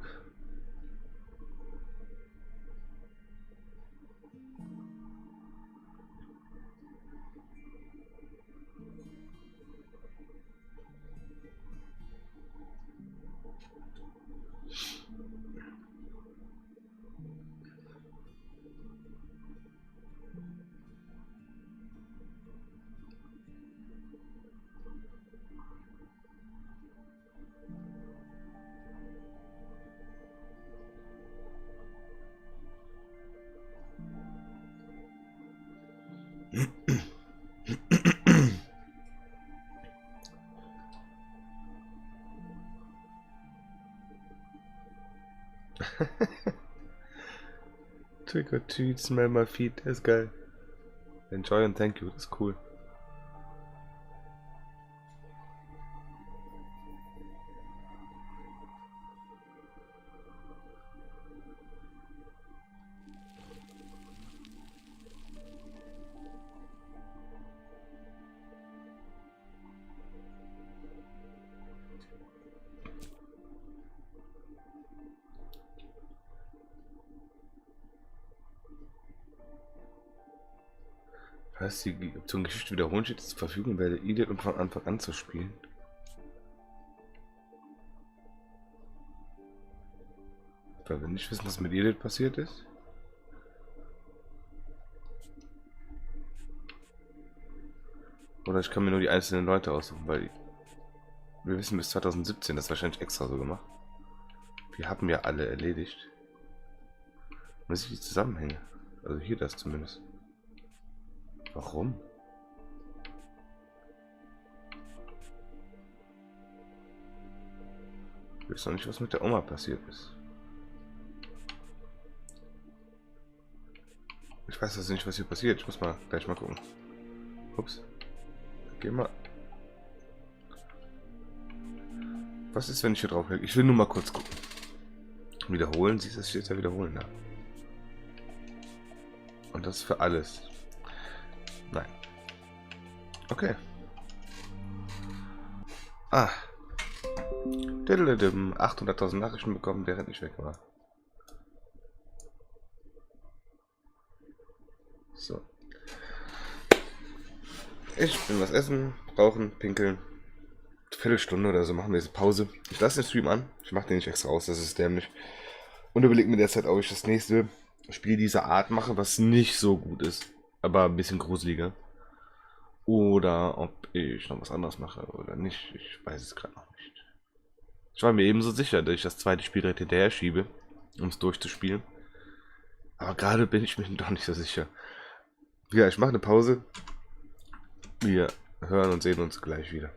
S1: Trick or treat, smell my feet, das ist geil. Enjoy and thank you, das ist cool. Falls die Option Geschichte wiederholen steht zur Verfügung, werde Edith und von Anfang an zu spielen. Weil wir nicht wissen, was mit Edith passiert ist. Oder ich kann mir nur die einzelnen Leute aussuchen, weil wir wissen bis 2017, das ist wahrscheinlich extra so gemacht. Wir haben ja alle erledigt. Was sind die Zusammenhänge? Also hier das zumindest. Warum? Ich weiß noch nicht, was mit der Oma passiert ist. Ich weiß also nicht, was hier passiert. Ich muss mal gleich mal gucken. Ups. Geh mal. Was ist, wenn ich hier drauf klicke? Ich will nur mal kurz gucken. Wiederholen. Siehst du, das steht ja wiederholen da. Und das für alles. Nein. Okay. Ah. 800.000 Nachrichten bekommen, während ich weg war. So. Ich bin was essen, rauchen, pinkeln. Viertelstunde oder so machen wir jetzt Pause. Ich lasse den Stream an. Ich mache den nicht extra aus, das ist dämlich. Und überlege mir derzeit, ob ich das nächste Spiel dieser Art mache, was nicht so gut ist, aber ein bisschen gruseliger. Oder ob ich noch was anderes mache oder nicht. Ich weiß es gerade noch nicht. Ich war mir ebenso sicher, dass ich das zweite Spiel direkt hinterher schiebe, um es durchzuspielen. Aber gerade bin ich mir doch nicht so sicher. Ja, ich mache eine Pause. Wir hören und sehen uns gleich wieder.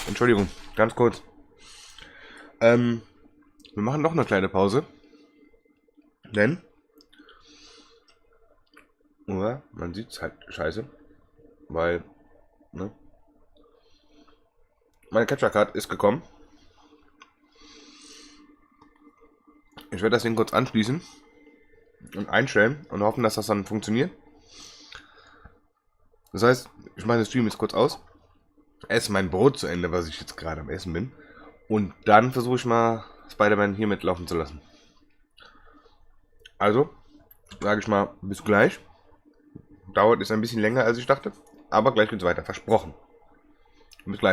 S1: Entschuldigung, ganz kurz. Wir machen noch eine kleine Pause. Denn... Oder? Man sieht es halt scheiße. Weil... Ne? Meine Capture Card ist gekommen. Ich werde das Ding kurz anschließen. Und einstellen. Und hoffen, dass das dann funktioniert. Das heißt, ich mache den Stream jetzt kurz aus. Esse mein Brot zu Ende, was ich jetzt gerade am Essen bin. Und dann versuche ich mal Spider-Man hier mitlaufen zu lassen. Also, sage ich mal, bis gleich. Dauert jetzt ein bisschen länger, als ich dachte. Aber gleich geht's weiter. Versprochen. Bis gleich.